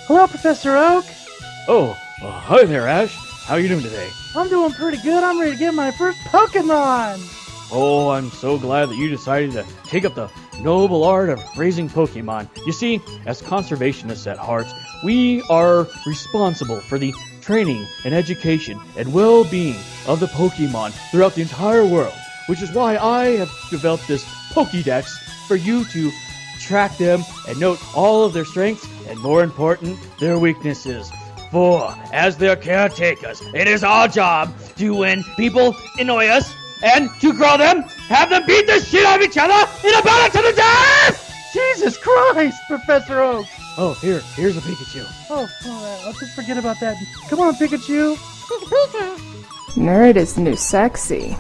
Hello, Professor Oak. Oh, hi there, Ash. How are you doing today? I'm doing pretty good. I'm ready to get my first Pokemon. Oh, I'm so glad that you decided to take up the noble art of raising Pokemon. You see, as conservationists at heart, we are responsible for the training and education and well-being of the Pokemon throughout the entire world, which is why I have developed this Pokédex for you to track them and note all of their strengths and, more important, their weaknesses. For, as their caretakers, it is our job to, when people annoy us, and to grow them, have them beat the shit out of each other in a battle to the death! Jesus Christ, Professor Oak. Oh, here's a Pikachu. Oh, let's just forget about that. Come on, Pikachu. Nerd is the new sexy.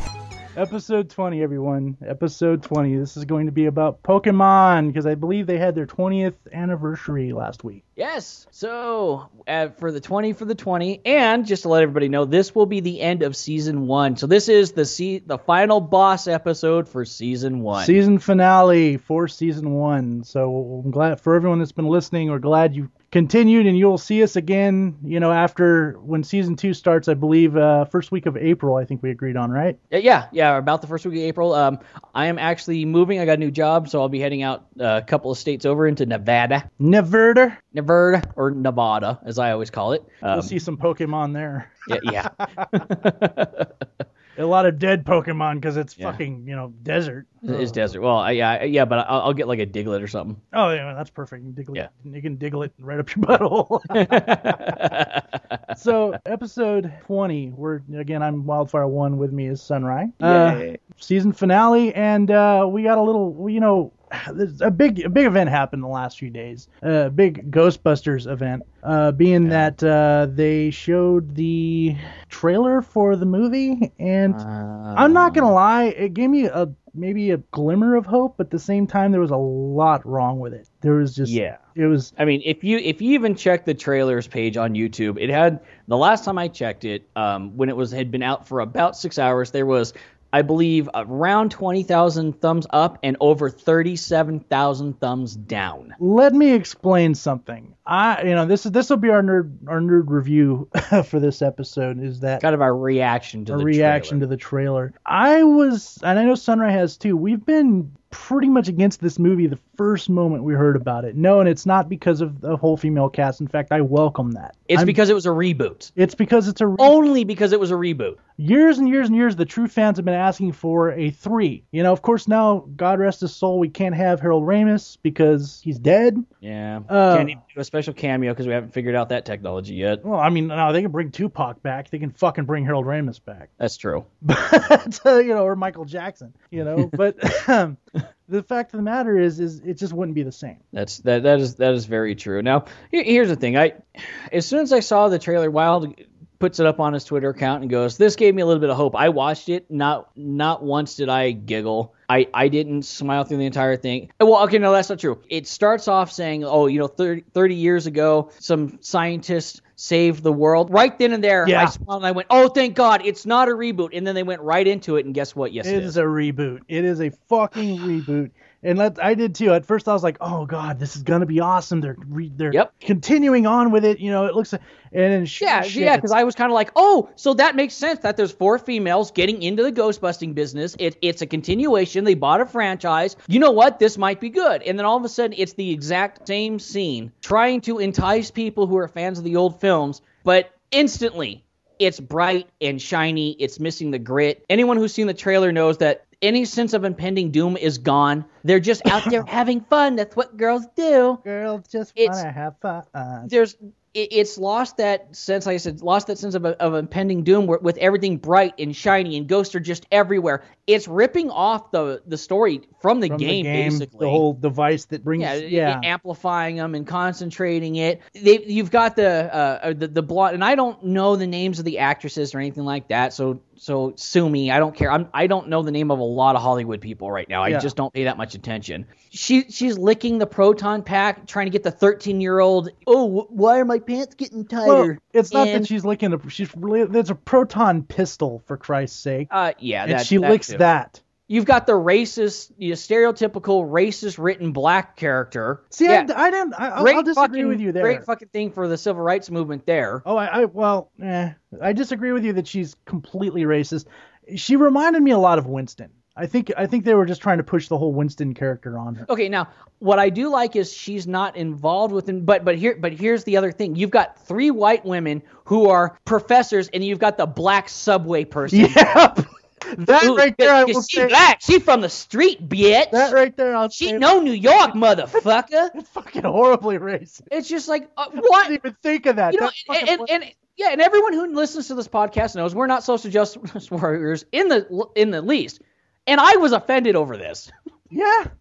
Episode 20, everyone. Episode 20. This is going to be about Pokemon, because I believe they had their 20th anniversary last week. Yes, so for the 20, and just to let everybody know, this will be the end of Season 1. So this is the final boss episode for Season 1. Season finale for Season 1. So I'm glad, for everyone that's been listening, we're glad you continued, and you'll see us again, after when Season 2 starts, I believe, first week of April, I think we agreed on, right? Yeah, about the first week of April. I am actually moving. I got a new job, so I'll be heading out a couple of states over into Nevada. Nevada, or Nevada, as I always call it. We'll see some Pokemon there. Yeah. A lot of dead Pokemon, because it's fucking, desert. It's desert. Well, but I'll get like a Diglett or something. Oh, yeah, that's perfect. You can Diglett right up your butthole. So, episode 20, I'm Wyldfyre1, with me is Sunrie. Season finale, and we got a little, a big event happened in the last few days. A big Ghostbusters event, that they showed the trailer for the movie, and I'm not gonna lie, it gave me maybe a glimmer of hope, but at the same time there was a lot wrong with it. There was just it was. I mean, if you even check the trailers page on YouTube, it had, the last time I checked it, when it had been out for about 6 hours, there was, I believe, around 20,000 thumbs up and over 37,000 thumbs down. Let me explain something. This will be our nerd review for this episode. Is that kind of our reaction to the trailer? I know Sunrise has too. We've been pretty much against this movie the first moment we heard about it. No, and it's not because of the whole female cast. In fact, I welcome that. It's because it was a reboot. It's because it's only because it was a reboot. Years and years and years, the true fans have been asking for a 3. Of course, now, God rest his soul, we can't have Harold Ramis because he's dead. Yeah. Can't even do a special cameo because we haven't figured out that technology yet. Well, I mean, no, they can bring Tupac back. They can fucking bring Harold Ramis back. That's true. But, or Michael Jackson, but the fact of the matter is it just wouldn't be the same. That is very true. Now, here's the thing. As soon as I saw the trailer, Wild puts it up on his Twitter account and goes, "This gave me a little bit of hope." I watched it. Not once did I giggle. I didn't smile through the entire thing. Well, okay, no, that's not true. It starts off saying, 30 years ago, some scientists saved the world. Right then and there, I smiled and I went, "Oh, thank God, it's not a reboot." And then they went right into it, and guess what? Yes, it is a reboot. It is a fucking reboot. And I did too. At first, I was like, "Oh God, this is gonna be awesome." They're continuing on with it. It looks like, and then because I was kind of like, "Oh, so that makes sense that there's 4 females getting into the ghostbusting business. It's a continuation. They bought a franchise. You know what? This might be good." And then all of a sudden, it's the exact same scene trying to entice people who are fans of the old films, but instantly, it's bright and shiny. It's missing the grit. Anyone who's seen the trailer knows that any sense of impending doom is gone. They're just out there having fun. That's what girls do. Girls just want to have fun. It's lost that sense, like I said, of impending doom with everything bright and shiny, and ghosts are just everywhere. It's ripping off the story from the game, basically. The whole device that brings... amplifying them and concentrating it. You've got the blonde, and I don't know the names of the actresses or anything like that, so sue me. I don't care. I don't know the name of a lot of Hollywood people right now. I just don't pay that much attention. She's licking the proton pack, trying to get the 13-year-old. Oh, why are my pants getting tighter? Well, it's not that she's licking there's a proton pistol, for Christ's sake. She licks that. You've got the racist, stereotypical racist written black character. See, yeah. I'll disagree with you there. Great fucking thing for the civil rights movement there. Oh, I disagree with you that she's completely racist. She reminded me a lot of Winston. I think they were just trying to push the whole Winston character on her. Okay, now what I do like is she's not involved with him. But here's the other thing: you've got 3 white women who are professors, and you've got the black subway person. Yeah. That right there, I will say. Black. She from the street, bitch. That right there, She know New York, motherfucker. It's fucking horribly racist. It's just like what? I didn't even think of that. You know, and everyone who listens to this podcast knows we're not social justice warriors in the least. And I was offended over this. Yeah. And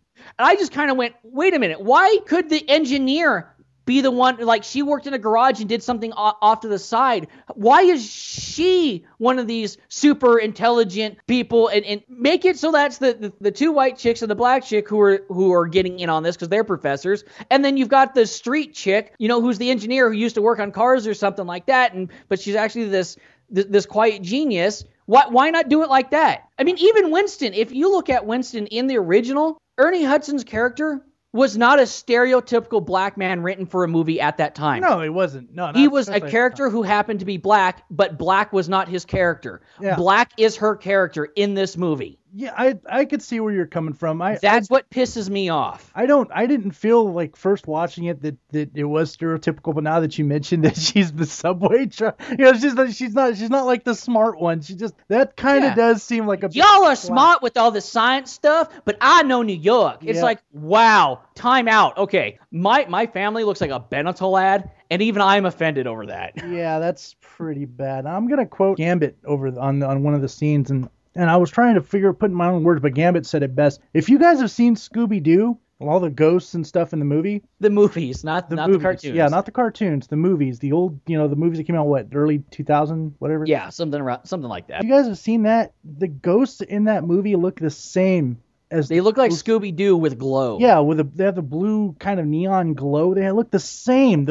I just kind of went, wait a minute. Why could the engineer be the one, like she worked in a garage and did something off to the side? Why is she one of these super intelligent people? And make it so that's the 2 white chicks and the black chick who are getting in on this because they're professors. And then you've got the street chick, who's the engineer who used to work on cars or something like that. But she's actually this quiet genius. Why not do it like that? I mean, even Winston, if you look at Winston in the original, Ernie Hudson's character was not a stereotypical black man written for a movie at that time. No, he wasn't. No, he was a character who happened to be black, but black was not his character. Yeah. Black is her character in this movie. Yeah, I could see where you're coming from. That's what pisses me off. I didn't feel like first watching it that it was stereotypical, but now that you mentioned that she's the subway truck, she's not like the smart one. She just that kind of does seem like a y'all are smart with all the science stuff, but I know New York. It's like, wow, time out. Okay, my family looks like a Benetel ad, and even I'm offended over that. Yeah, that's pretty bad. I'm gonna quote Gambit over on one of the scenes and I was trying to put in my own words, but Gambit said it best. If you guys have seen Scooby-Doo, all the ghosts and stuff in the movie. The movies, not the cartoons. Yeah, not the cartoons, the movies. The old, the movies that came out, early 2000, whatever? Yeah, something like that. You guys have seen that? The ghosts in that movie look the same. They look like Scooby-Doo with glow. Yeah, they have the blue kind of neon glow. They look the same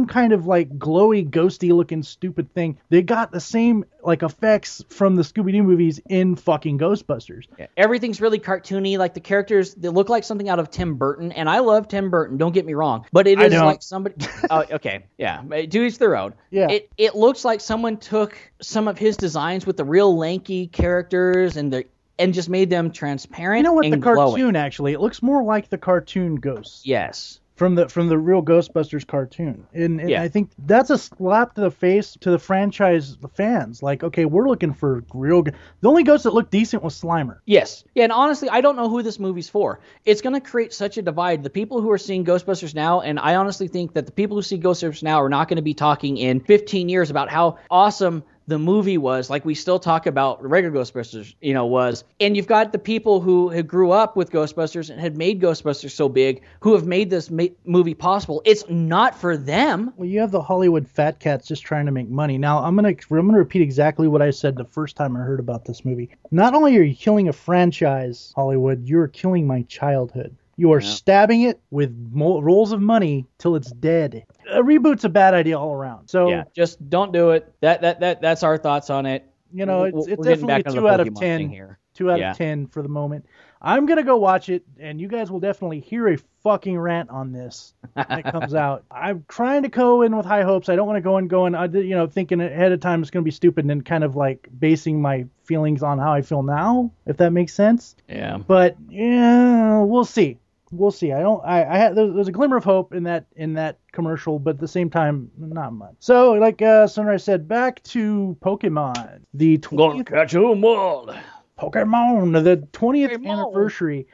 kind of like glowy, ghosty looking stupid thing. They got the same like effects from the Scooby-Doo movies in fucking Ghostbusters. Yeah, everything's really cartoony. Like the characters, they look like something out of Tim Burton, and I love Tim Burton. Don't get me wrong, but it is like somebody. Okay, yeah, to each their own. Yeah, it looks like someone took some of his designs with the real lanky characters and just made them transparent. You know what? And the cartoon glowing. Actually, it looks more like the cartoon ghosts. Yes. From the real Ghostbusters cartoon, and I think that's a slap to the face to the franchise fans. Like, okay, we're looking for real. The only ghost that looked decent was Slimer. Yes, yeah, and honestly, I don't know who this movie's for. It's going to create such a divide. The people who are seeing Ghostbusters now, and I honestly think that the people who see Ghostbusters now are not going to be talking in 15 years about how awesome the movie was, like we still talk about regular Ghostbusters, was. And you've got the people who had grew up with Ghostbusters and had made Ghostbusters so big, who have made this movie possible. It's not for them. Well, you have the Hollywood fat cats just trying to make money. Now, I'm gonna repeat exactly what I said the first time I heard about this movie. Not only are you killing a franchise, Hollywood, you're killing my childhood. You are stabbing it with rolls of money till it's dead. A reboot's a bad idea all around. So yeah, just don't do it. That's our thoughts on it. It's definitely a 2 out of 10 here. 2 out of 10 for the moment. I'm gonna go watch it, and you guys will definitely hear a fucking rant on this when it comes out. I'm trying to go in with high hopes. I don't want to go in, thinking ahead of time it's gonna be stupid, and then kind of like basing my feelings on how I feel now, if that makes sense. Yeah. But yeah, we'll see. We'll see. There's a glimmer of hope in that commercial, but at the same time, not much. So, like Sunrise said, back to Pokemon. The 20th, gonna catch 'em all. Pokemon, the 20th anniversary.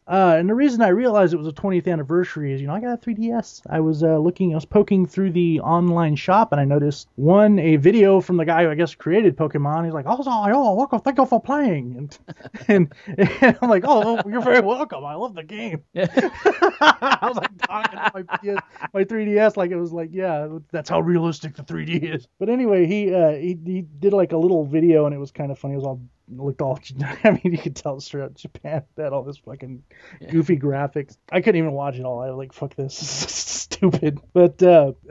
And the reason I realized it was a 20th anniversary is, I got a 3DS. I was poking through the online shop, and I noticed a video from the guy who I guess created Pokemon. He's like, thank you for playing. And I'm like, oh, you're very welcome. I love the game. I was like talking to my 3DS like it was like, yeah, that's how realistic the 3D is. But anyway, he did like a little video, and it was kind of funny. It was all looked all. I mean, you could tell straight out Japan had all this fucking goofy graphics. I couldn't even watch it all. I was like, fuck this, this is stupid. But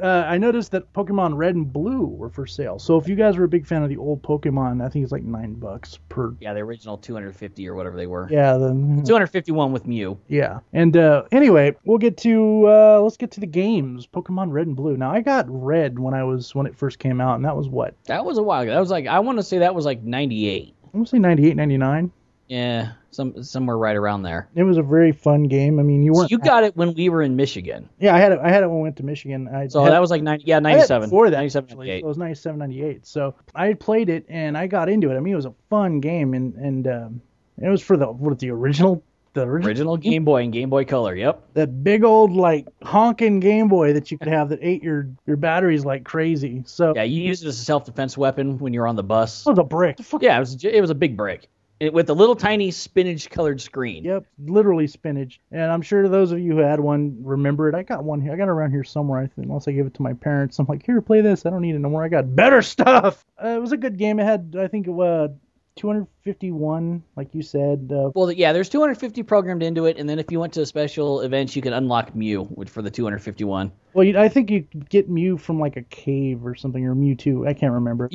I noticed that Pokemon Red and Blue were for sale. So if you guys were a big fan of the old Pokemon, I think it's like $9 per. Yeah, the original 250 or whatever they were. Yeah, 251 with Mew. Yeah, and anyway, we'll get to let's get to the games. Pokemon Red and Blue. Now I got Red when it first came out, and that was what? That was a while ago. That was like, I want to say that was like 98. I'm gonna say 98, 99. Yeah, somewhere right around there. It was a very fun game. I mean, you weren't. So you got it when we were in Michigan. Yeah, I had it when we went to Michigan. That was like 97. Before that, 97, actually, so it was 97, 98. So I played it and I got into it. I mean, it was a fun game, and it was for the original. The original Game Boy and Game Boy Color, yep. That big old, like, honking Game Boy that you could have that ate your batteries like crazy. So yeah, you used it as a self-defense weapon when you were on the bus. It was a brick. Yeah, it was a big brick. With a little tiny spinach-colored screen. Yep, literally spinach. And I'm sure those of you who had one remember it. I got one here. I got it around here somewhere, I think, unless I give it to my parents. I'm like, here, play this. I don't need it no more. I got better stuff. It was a good game. It had, I think, 251, like you said. Well, yeah, there's 250 programmed into it, and then if you went to special events, you can unlock Mew for the 251. Well, I think you could get Mew from like a cave or something, or Mewtwo. I can't remember.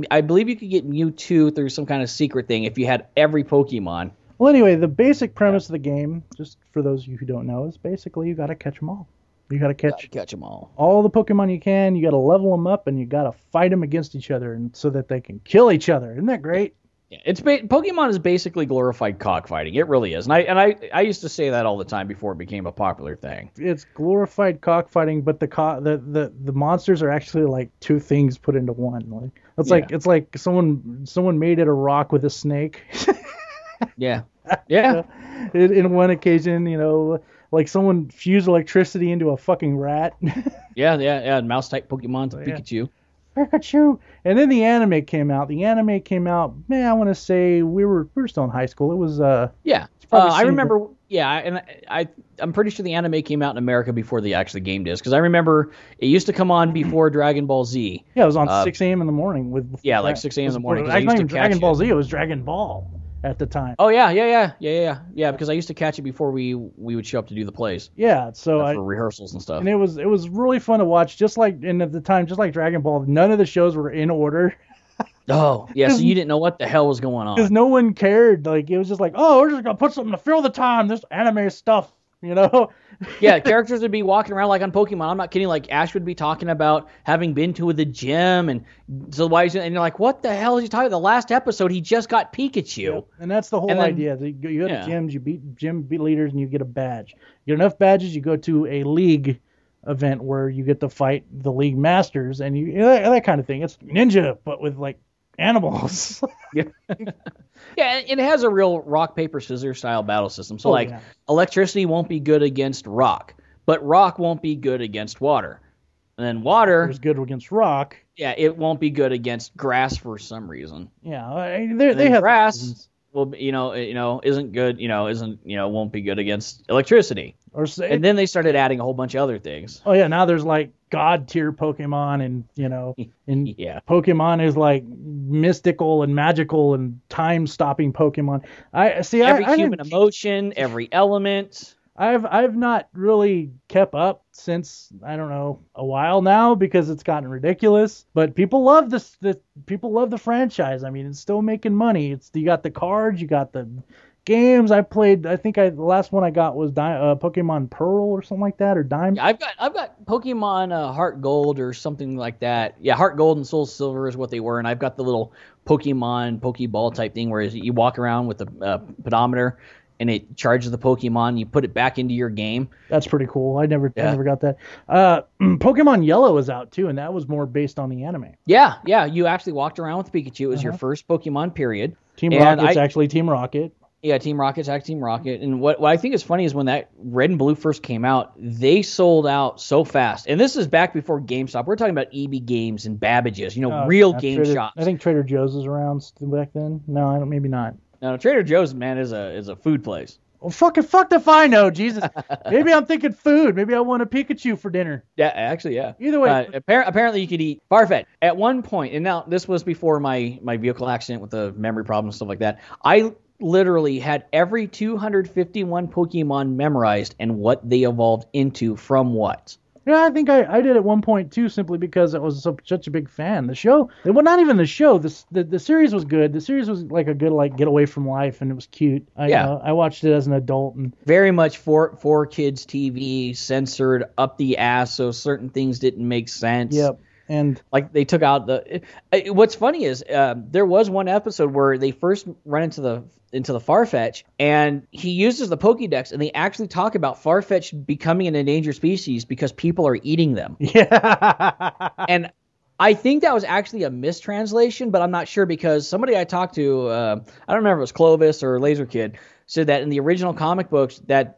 I believe you could get Mewtwo through some kind of secret thing if you had every Pokemon. Well, anyway, the basic premise of the game, just for those of you who don't know, is basically you got to catch them all. You got to catch them all the Pokemon you can. You got to level them up, and you got to fight them against each other, and so that they can kill each other. Isn't that great? Yeah, Pokemon is basically glorified cockfighting. It really is, and I used to say that all the time before it became a popular thing. It's glorified cockfighting, but the monsters are actually like two things put into one. Like it's like someone made it a rock with a snake. Yeah. In one occasion, like someone fused electricity into a fucking rat. Yeah. Mouse type Pokemon, Pikachu. Pikachu. And then the anime came out. Man, I want to say we were still in high school. It was I remember. Yeah, and I'm pretty sure the anime came out in America before the actual game did, because I remember it used to come on before Dragon Ball Z. Yeah, it was on 6 a.m. in the morning like 6 a.m. in the morning. It was not even Dragon Ball Z. It was Dragon Ball at the time. Oh yeah, because I used to catch it before we would show up to do the plays. Yeah, so for rehearsals and stuff. And it was really fun to watch. Just like at the time, just like Dragon Ball, none of the shows were in order. Oh yeah, so you didn't know what the hell was going on because no one cared. Like it was just like, oh, we're just gonna put something to fill the time. This anime stuff, Yeah, characters would be walking around like on Pokemon. I'm not kidding. Like Ash would be talking about having been to the gym, and so and you're like, what the hell is he talking about? The last episode, he just got Pikachu. Yep. And that's the whole idea. You go to gyms, you beat gym leaders, and you get a badge. You get enough badges, you go to a league event where you get to fight the league masters, and that kind of thing. It's ninja, but with like animals. Yeah, and it has a real rock, paper, scissors style battle system. So electricity won't be good against rock, but rock won't be good against water. And then water is good against rock. Yeah, it won't be good against grass for some reason. Yeah, they have grass. Reasons. Well, isn't good. Won't be good against electricity. And then they started adding a whole bunch of other things. Oh yeah, now there's like god tier Pokemon, and Pokemon is like mystical and magical and time stopping Pokemon. Every human emotion, every element. I've not really kept up since, I don't know, a while now, because it's gotten ridiculous. But people love this. People love the franchise. I mean, it's still making money. You got the cards, you got the games. I played. I think the last one I got was Pokemon Pearl or something like that, or Diamond. Yeah, I've got Pokemon Heart Gold or something like that. Yeah, Heart Gold and Soul Silver is what they were, and I've got the little Pokemon Pokeball type thing where you walk around with the pedometer, and it charges the Pokemon, and you put it back into your game. That's pretty cool. I never got that. Pokemon Yellow is out too, and that was more based on the anime. Yeah. You actually walked around with Pikachu. It was your first Pokemon period. Team Rocket's actually Team Rocket. Yeah, Team Rocket's actually Team Rocket. And what I think is funny is when that Red and Blue first came out, they sold out so fast. And this is back before GameStop. We're talking about EB Games and Babbage's, real game shops. I think Trader Joe's was around back then. No, maybe not. No, Trader Joe's, man, is a food place. Well, fuck if I know, Jesus. Maybe I'm thinking food. Maybe I want a Pikachu for dinner. Yeah, actually, yeah. Either way. Apparently you could eat Farfetch. At one point, and now this was before my vehicle accident with the memory problem and stuff like that, I literally had every 251 Pokemon memorized and what they evolved into from what. Yeah, I think I did at one point too, simply because I was such a big fan. The show, well, not even the show. The series was good. The series was like a good get away from life, and it was cute. I watched it as an adult, and very much for kids TV, censored up the ass, so certain things didn't make sense. Yep. And like they took out what's funny is there was one episode where they first run into the Farfetch, and he uses the Pokédex, and they actually talk about Farfetch becoming an endangered species because people are eating them. Yeah. And I think that was actually a mistranslation, but I'm not sure because somebody I talked to, I don't remember if it was Clovis or Laser Kid, said that in the original comic books that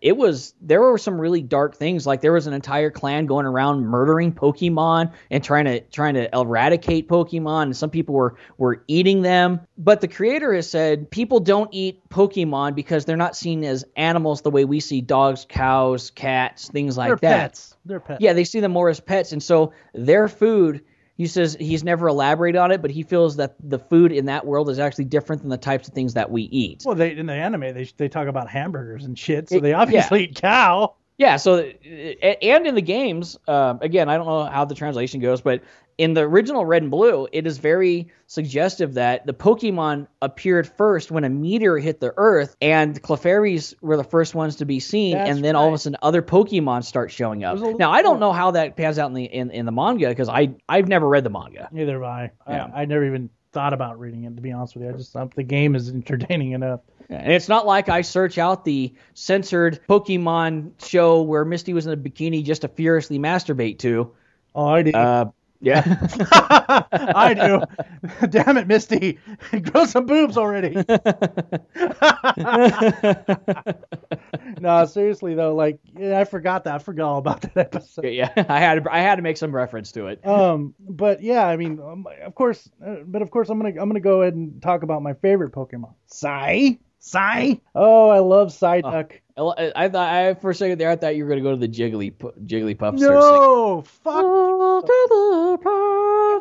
there were some really dark things. Like there was an entire clan going around murdering Pokemon and trying to eradicate Pokemon, and some people were eating them. But the creator has said people don't eat Pokemon because they're not seen as animals the way we see dogs, cows, cats, things like that. They're pets. Yeah, they see them more as pets, and so their food. He says he's never elaborated on it, but he feels that the food in that world is actually different than the types of things that we eat. Well, in the anime, they talk about hamburgers and shit, so they obviously eat cow. Yeah, so, and in the games, again, I don't know how the translation goes, but in the original Red and Blue, it is very suggestive that the Pokemon appeared first when a meteor hit the Earth, and Clefairies were the first ones to be seen, and then all of a sudden other Pokemon start showing up. Now, I don't know how that pans out in the manga, because I've never read the manga. Neither have I. Yeah. I never even thought about reading it, to be honest with you. The game is entertaining enough. And it's not like I search out the censored Pokemon show where Misty was in a bikini just to furiously masturbate to. Oh, I do. Yeah. I do. Damn it, Misty. Grow some boobs already. No, seriously though, I forgot all about that episode. Yeah, I had to make some reference to it. But yeah, I mean, of course, I'm gonna go ahead and talk about my favorite Pokemon. Psy. Oh, I love Psyduck. I thought for a second there, I thought you were gonna go to the Jigglypuff. No, fuck.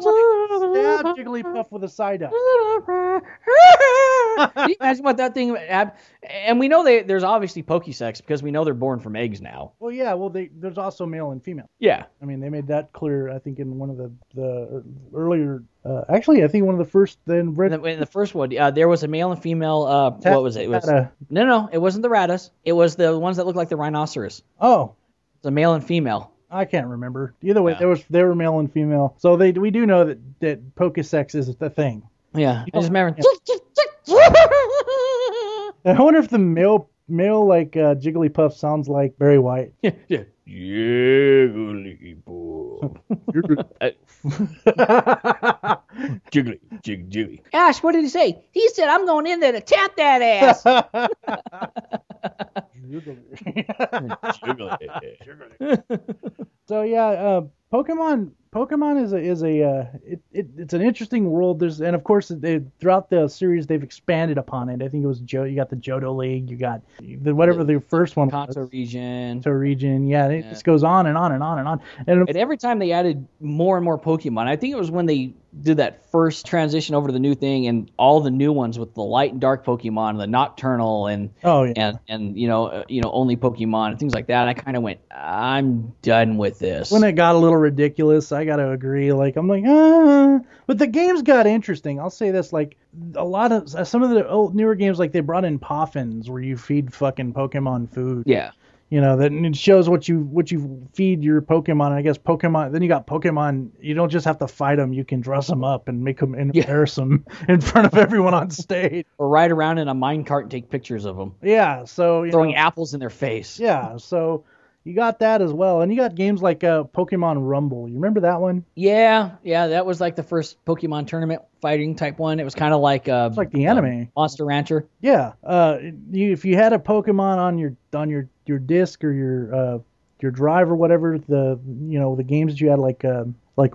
Stab Jigglypuff with a Psyduck. Can you imagine what that thing had? And we know there's obviously Pokesex because we know they're born from eggs now. Well, yeah. Well, there's also male and female. Yeah. I mean, they made that clear. I think in one of the earlier. Actually, I think one of the first. In the first one, there was a male and female. What was it? It was no. It wasn't the Rattata. It was the ones that looked like the rhinoceros. Oh. It's a male and female. I can't remember. Either way, they were male and female. So we do know that Pokesex is the thing. Yeah. I just remember. I wonder if the male Jigglypuff sounds like Barry White. Yeah. Jigglypuff. Jiggly. Ash, what did he say? He said, "I'm going in there to tap that ass." So yeah, Pokemon it's an interesting world. And of course throughout the series they've expanded upon it. I think it was you got the Johto League, you got the first one, Kanto region. Yeah, it just goes on and on and on and on. And every time they added more and more Pokemon, I think it was when they did that first transition over to the new thing and all the new ones with the light and dark Pokemon, the Nocturnal and only Pokemon and things like that. I kind of went, I'm done with this. When it got a little ridiculous, I gotta agree. I'm like, but the games got interesting. I'll say this, a lot of some of the newer games, they brought in Poffins where you feed fucking Pokemon food. Yeah. That it shows what you feed your Pokemon. And I guess Pokemon. Then you got Pokemon. You don't just have to fight them. You can dress them up and make them embarrass them in front of everyone on stage, or ride around in a minecart and take pictures of them. Yeah. So throwing apples in their face. Yeah. So you got that as well, and you got games like Pokemon Rumble. You remember that one? Yeah. That was the first Pokemon tournament fighting type one. It was kind of like it's like the anime Monster Rancher. Yeah. If you had a Pokemon on your disc or your drive or whatever, the games that you had like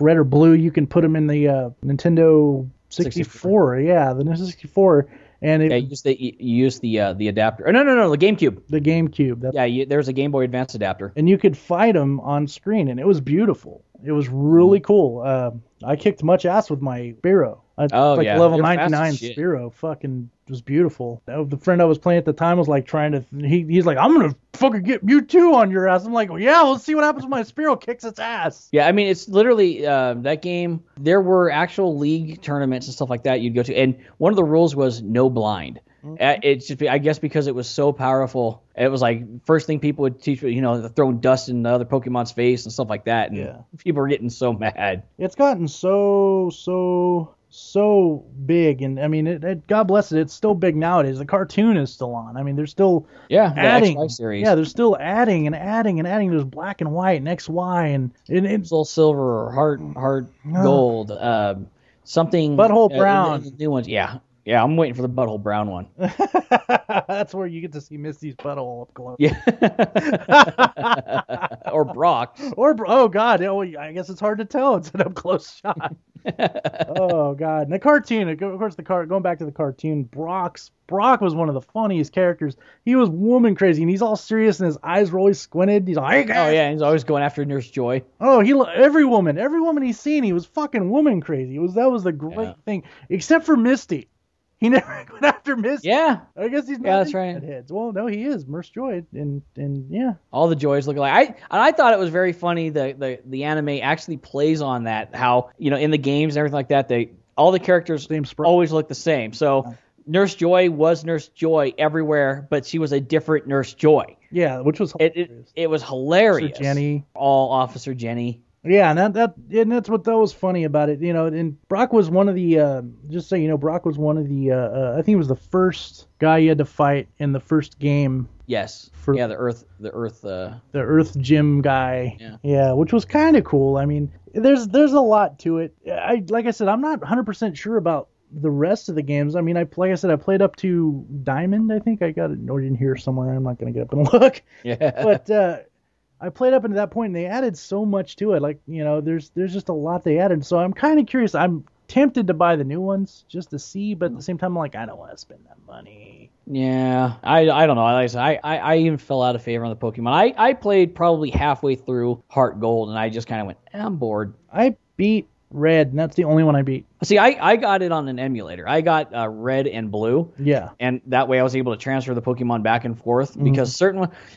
Red or Blue, you can put them in the Nintendo 64. Yeah, the Nintendo 64. And you use the adapter. Oh, no, the GameCube. The GameCube. There's a Game Boy Advance adapter. And you could fight them on screen, and it was beautiful. It was really cool. I kicked much ass with my Spyro. Level 99 Spyro. Fucking was beautiful. The friend I was playing at the time was like trying to. He's like, I'm gonna fucking get Mewtwo on your ass. I'm like, well, yeah, we'll see what happens when my Spyro kicks its ass. Yeah, I mean, it's literally that game. There were actual league tournaments and stuff like that you'd go to, and one of the rules was no blind. It's just, I guess because it was so powerful, it was like first thing people would teach, throwing dust in the other Pokemon's face and stuff like that. And people were getting so mad. It's gotten so big, and I mean, God bless it, it's still big nowadays. The cartoon is still on. I mean, they're still adding. The series. Yeah, they're still adding and adding and adding. There's black and white and XY and it's Soul Silver or Heart Gold, something Butthole Brown. The new ones, yeah. Yeah, I'm waiting for the Butthole Brown one. That's where you get to see Misty's butthole up close. Yeah. Or Brock. Oh God, I guess it's hard to tell. It's an up close shot. Oh God, and the cartoon. Of course, going back to the cartoon. Brock was one of the funniest characters. He was woman crazy, and he's all serious, and his eyes were always squinted. He's like, hey guys. Oh yeah, he's always going after Nurse Joy. Oh, every woman he's seen, he was fucking woman crazy. That was the great thing, except for Misty. He never went after Misty. Yeah. I guess he's not. Yeah, that's right. Heads. Well, no, he is Nurse Joy, and yeah. All the Joys look alike. I thought it was very funny. The anime actually plays on that. How in the games and everything like that, all the characters always look the same. So Nurse Joy was Nurse Joy everywhere, but she was a different Nurse Joy. Yeah, which was hilarious. It was hilarious. Officer Jenny. All Officer Jenny. Yeah, and that's what was funny about it, and Brock was one of the, just so you know, Brock was one of the, I think he was the first guy you had to fight in the first game. Yes. The Earth Gym guy. Yeah, which was kind of cool. I mean, there's a lot to it. Like I said, I'm not 100% sure about the rest of the games. I mean, I played up to Diamond, I think. I got it in here somewhere. I'm not going to get up and look. Yeah. But, I played up into that point, and they added so much to it. Like, there's just a lot they added. So I'm kind of curious. I'm tempted to buy the new ones just to see, but at the same time, I'm like, I don't want to spend that money. Yeah, I don't know. Like I said, I even fell out of favor on the Pokemon. I played probably halfway through Heart Gold, and I just kind of went, I'm bored. I beat Red, and that's the only one I beat. See, I got it on an emulator. I got Red and Blue. Yeah. And that way I was able to transfer the Pokemon back and forth because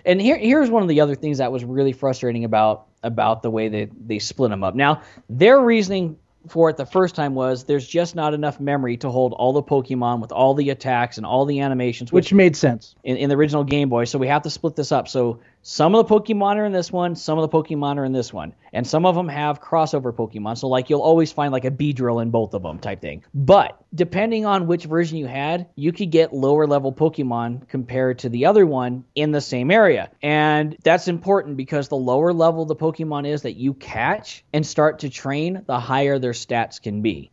and here's one of the other things that was really frustrating about the way they split them up. Now, their reasoning for it the first time was there's just not enough memory to hold all the Pokemon with all the attacks and all the animations. Which made sense. In the original Game Boy, so we have to split this up. So some of the Pokemon are in this one, some of the Pokemon are in this one. And some of them have crossover Pokemon, so like you'll always find like a Beedrill in both of them type thing. But depending on which version you had, you could get lower level Pokemon compared to the other one in the same area. And that's important because the lower level the Pokemon is that you catch and start to train, the higher their stats can be.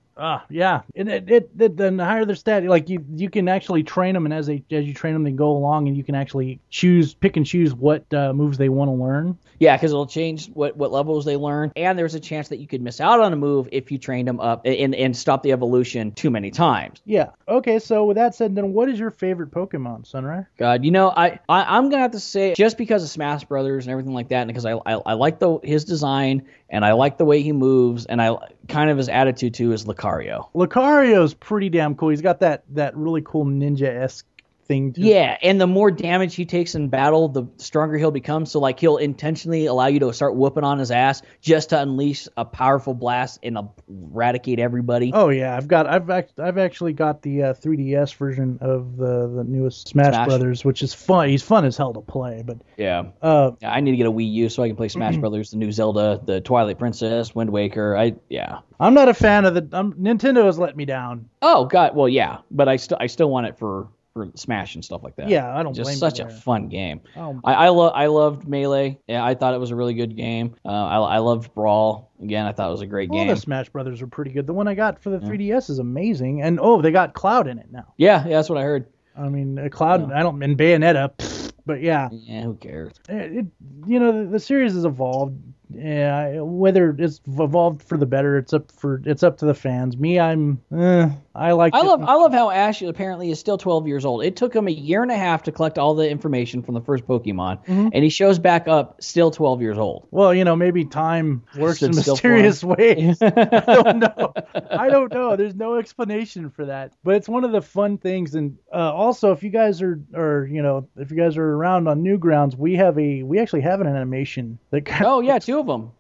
Yeah. And the higher their stat, like you can actually train them, and as you train them, they go along, and you can actually pick and choose what moves they want to learn. Yeah, because it'll change what levels they learn, and there's a chance that you could miss out on a move if you trained them up and stop the evolution too many times. Yeah. Okay, so with that said, then what is your favorite Pokemon, Sunrie? God, I'm gonna have to say, just because of Smash Brothers and everything like that, and because I like his design, and I like the way he moves, and I kind of his attitude too is Lucario. Lucario's pretty damn cool. He's got that really cool ninja-esque thing to Yeah, and the more damage he takes in battle, the stronger he'll become. So like he'll intentionally allow you to start whooping on his ass just to unleash a powerful blast and eradicate everybody. Oh yeah, I've actually got the 3DS version of the newest Smash Brothers, which is fun. He's fun as hell to play, but yeah. I need to get a Wii U so I can play Smash Brothers, the new Zelda, the Twilight Princess, Wind Waker. I'm not a fan of Nintendo has let me down. Oh god, well yeah, but I still want it for Smash and stuff like that. Yeah, I don't blame you. Just such a fun game. I loved Melee. Yeah, I thought it was a really good game. I loved Brawl. Again, I thought it was a great game. All the Smash Brothers are pretty good. The one I got for the 3DS is amazing. And they got Cloud in it now. Yeah, that's what I heard. I mean, Cloud, and Bayonetta, but yeah. Yeah, who cares? The series has evolved yeah, whether it's evolved for the better, it's up to the fans. Me, I love how Ash apparently is still 12 years old. It took him a year and a half to collect all the information from the first Pokemon, and he shows back up still 12 years old. Well, maybe time works in mysterious ways. I don't know. There's no explanation for that. But it's one of the fun things. And also, if you guys are around on Newgrounds, we actually have an animation that two of them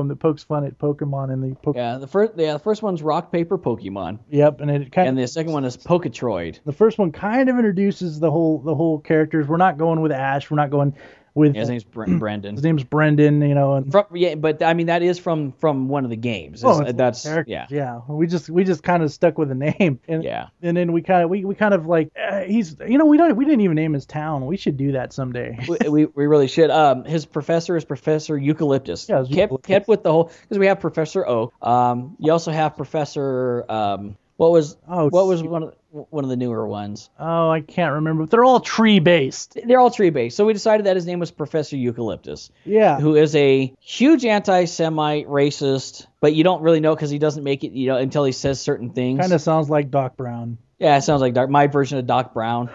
that pokes fun at Pokemon and the first one's Rock Paper Pokemon. Yep, and the second one is Poketroid. The first one kind of introduces the whole characters. We're not going with Ash. We're not going with his name's Brendan. His name's Brendan, but I mean that is from one of the games. That's yeah. We just kind of stuck with the name. And then we kind of like we didn't even name his town. We should do that someday. we really should. His professor is Professor Eucalyptus. Yeah, kept with the whole, because we have Professor Oak. You also have Professor what was one of the newer ones? Oh, I can't remember. But they're all tree based. So we decided that his name was Professor Eucalyptus. Yeah. Who is a huge anti-Semite racist, but you don't really know because he doesn't make it, until he says certain things. Kind of sounds like Doc Brown. Yeah, it sounds like my version of Doc Brown.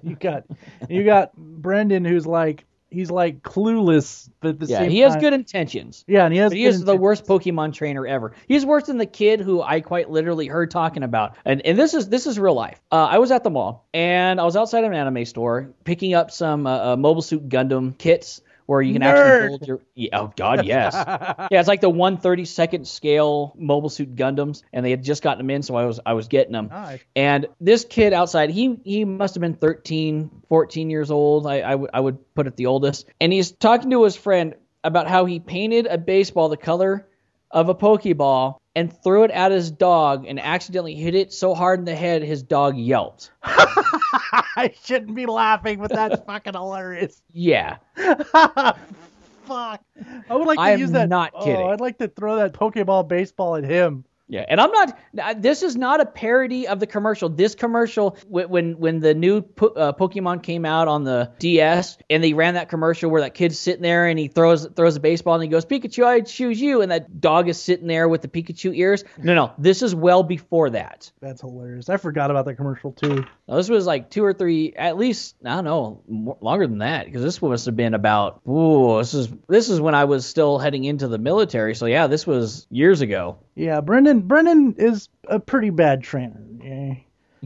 you got Brendan, who's like, he's like clueless, but at the same time, he has good intentions. Yeah, and he is the worst Pokemon trainer ever. He's worse than the kid who I quite literally heard talking about. And this is real life. I was at the mall and I was outside of an anime store picking up some Mobile Suit Gundam kits where you can actually hold your... Yeah, oh, God, yes. Yeah, it's like the 1/32nd scale Mobile Suit Gundams, and they had just gotten them in, so I was getting them. Nice. And this kid outside, he must have been 13, 14 years old. I would put it the oldest. And he's talking to his friend about how he painted a baseball the color of a Pokeball and threw it at his dog and accidentally hit it so hard in the head his dog yelped. I shouldn't be laughing, but that's fucking hilarious. Yeah. Fuck. I would like to use that. I'm not kidding. I'd like to throw that Pokeball baseball at him. Yeah, and I'm not. This is not a parody of the commercial. This commercial, when the new Pokemon came out on the DS, and they ran that commercial where that kid's sitting there and he throws a baseball and he goes, "Pikachu, I choose you," and that dog is sitting there with the Pikachu ears. No, this is well before that. That's hilarious. I forgot about that commercial too. Now, this was like 2 or 3, at least, I don't know, longer than that, because this must have been about. This is when I was still heading into the military. So yeah, this was years ago. Yeah, Brendan is a pretty bad trainer.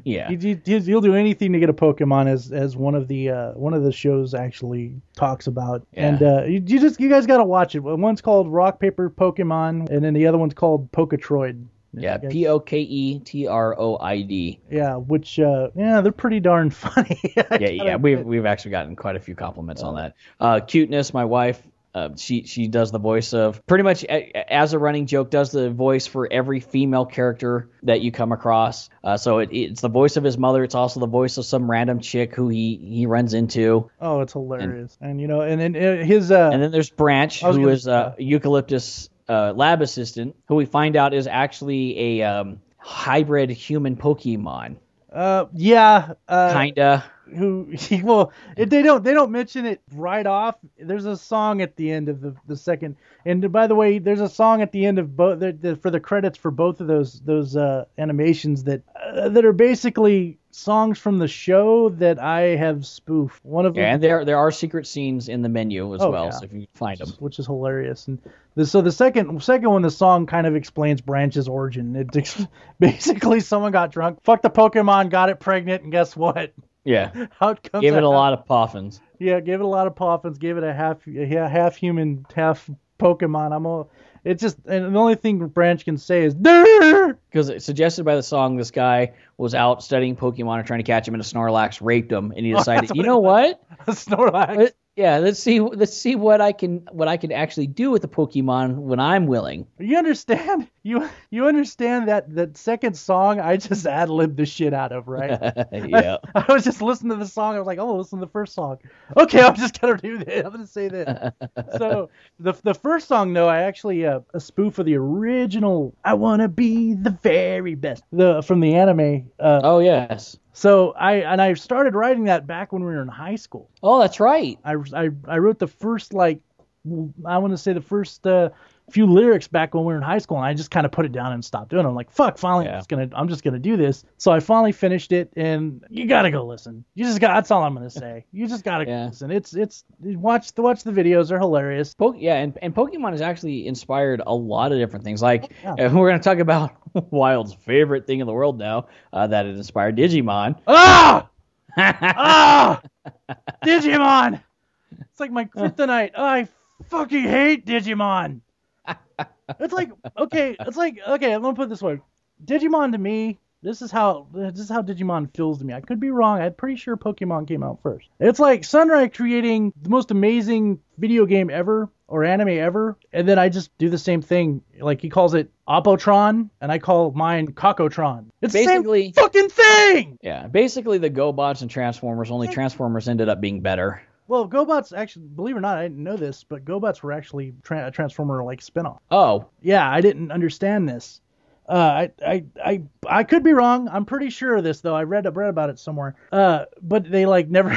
Yeah. He'll do anything to get a Pokemon, as one of the shows actually talks about. Yeah. And you guys got to watch it. One's called Rock Paper Pokemon, and then the other one's called Poketroid. Yeah, Poketroid. Yeah, which they're pretty darn funny. We've actually gotten quite a few compliments on that. Cuteness, my wife. She does the voice of, pretty much as a running joke, does the voice for every female character that you come across. So it's the voice of his mother. It's also the voice of some random chick who he runs into. Oh, it's hilarious. And then his and then there's Branch, who is Eucalyptus lab assistant, who we find out is actually a hybrid human Pokemon. Kinda. They don't mention it right off. There's a song at the end of the second, and by the way, there's a song at the end of both for the credits for both of those animations that are basically songs from the show that I have spoofed. One of them, and there are secret scenes in the menu as well, so if you find them, which is hilarious. And so the second one, the song kind of explains Branch's origin. Basically someone got drunk, fucked the Pokemon, got it pregnant, and guess what? Yeah. How it comes Gave it a lot of poffins. Yeah, gave it a lot of poffins. Gave it a half human, half Pokemon. It's just, and the only thing Branch can say is "Durr!" Because it's suggested by the song, this guy was out studying Pokemon and trying to catch him, and a Snorlax raped him, and he decided, you know what? A Snorlax. Yeah, let's see what I can actually do with the Pokemon when I'm willing. You understand? You understand that second song I just ad-libbed the shit out of, right? Yeah. I was just listening to the song. I was like, listen to the first song. Okay, I'm just gonna do this. I'm gonna say this. So the first song, though, I actually a spoof of the original. I wanna be the very best. From the anime. Oh yes. So I started writing that back when we were in high school. Oh, that's right. I wrote the first I want to say the first few lyrics back when we were in high school, and I just kind of put it down and stopped doing it. I'm like, fuck, finally, I'm just gonna do this. So I finally finished it, and you gotta go listen. That's all I'm gonna say. You just gotta go listen. It's watch the videos. They're hilarious. And Pokemon has actually inspired a lot of different things. Like we're gonna talk about Wild's favorite thing in the world now, that it inspired Digimon. Digimon! It's like my kryptonite. I fucking hate Digimon. I'm gonna put it this way. Digimon to me, this is how Digimon feels to me. I could be wrong. I'm pretty sure Pokemon came out first. It's like Sunrie creating the most amazing video game ever or anime ever, and then I just do the same thing. Like he calls it Opotron, and I call mine Kakotron. It's basically the same fucking thing. Yeah, basically the GoBots and Transformers. Only Transformers ended up being better. Well, GoBots actually, believe it or not, I didn't know this, but GoBots were actually a Transformer-like spinoff. Oh. Yeah, I didn't understand this. I could be wrong. I'm pretty sure of this, though. I read about it somewhere. But they never.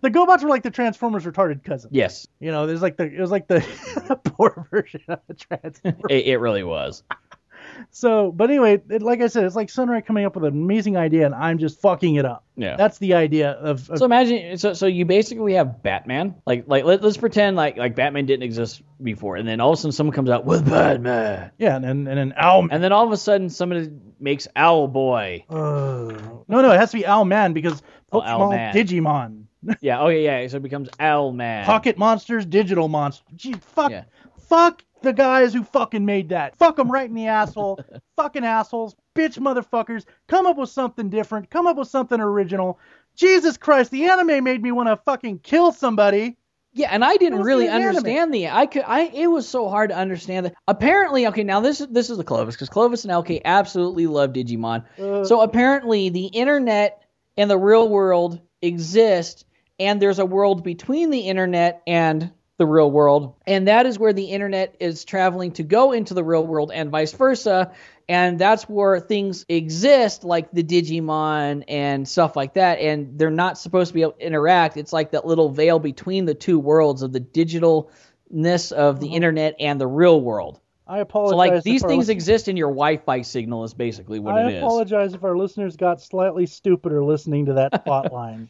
The GoBots were like the Transformers' retarded cousin. Yes. It was like the poor version of the Transformers. It really was. So, but anyway, like I said, it's like Sunrie coming up with an amazing idea, and I'm just fucking it up. Yeah. That's the idea of So imagine, so you basically have Batman. Let's pretend like Batman didn't exist before, and then all of a sudden someone comes out with Batman. Yeah, and then Owlman. And then all of a sudden somebody makes Owlboy. No, it has to be Owlman because Owlman. Digimon. Yeah. So it becomes Owlman. Pocket monsters, digital monsters. Gee, fuck the guys who fucking made that. Fuck them right in the asshole. Fucking assholes. Bitch motherfuckers. Come up with something different. Come up with something original. Jesus Christ, the anime made me want to fucking kill somebody. Yeah, and I didn't really understand it was so hard to understand that. Apparently, okay, now this is the Clovis, because Clovis and LK absolutely love Digimon. So apparently the internet and the real world exist, and there's a world between the internet and the real world, and that is where the internet is traveling to go into the real world and vice versa, and that's where things exist like the Digimon and stuff like that, and they're not supposed to be able to interact. It's like that little veil between the two worlds of the digitalness of the internet and the real world. I apologize. So these things exist in your Wi-Fi signal is basically what it is. I apologize if our listeners got slightly stupider listening to that plot line.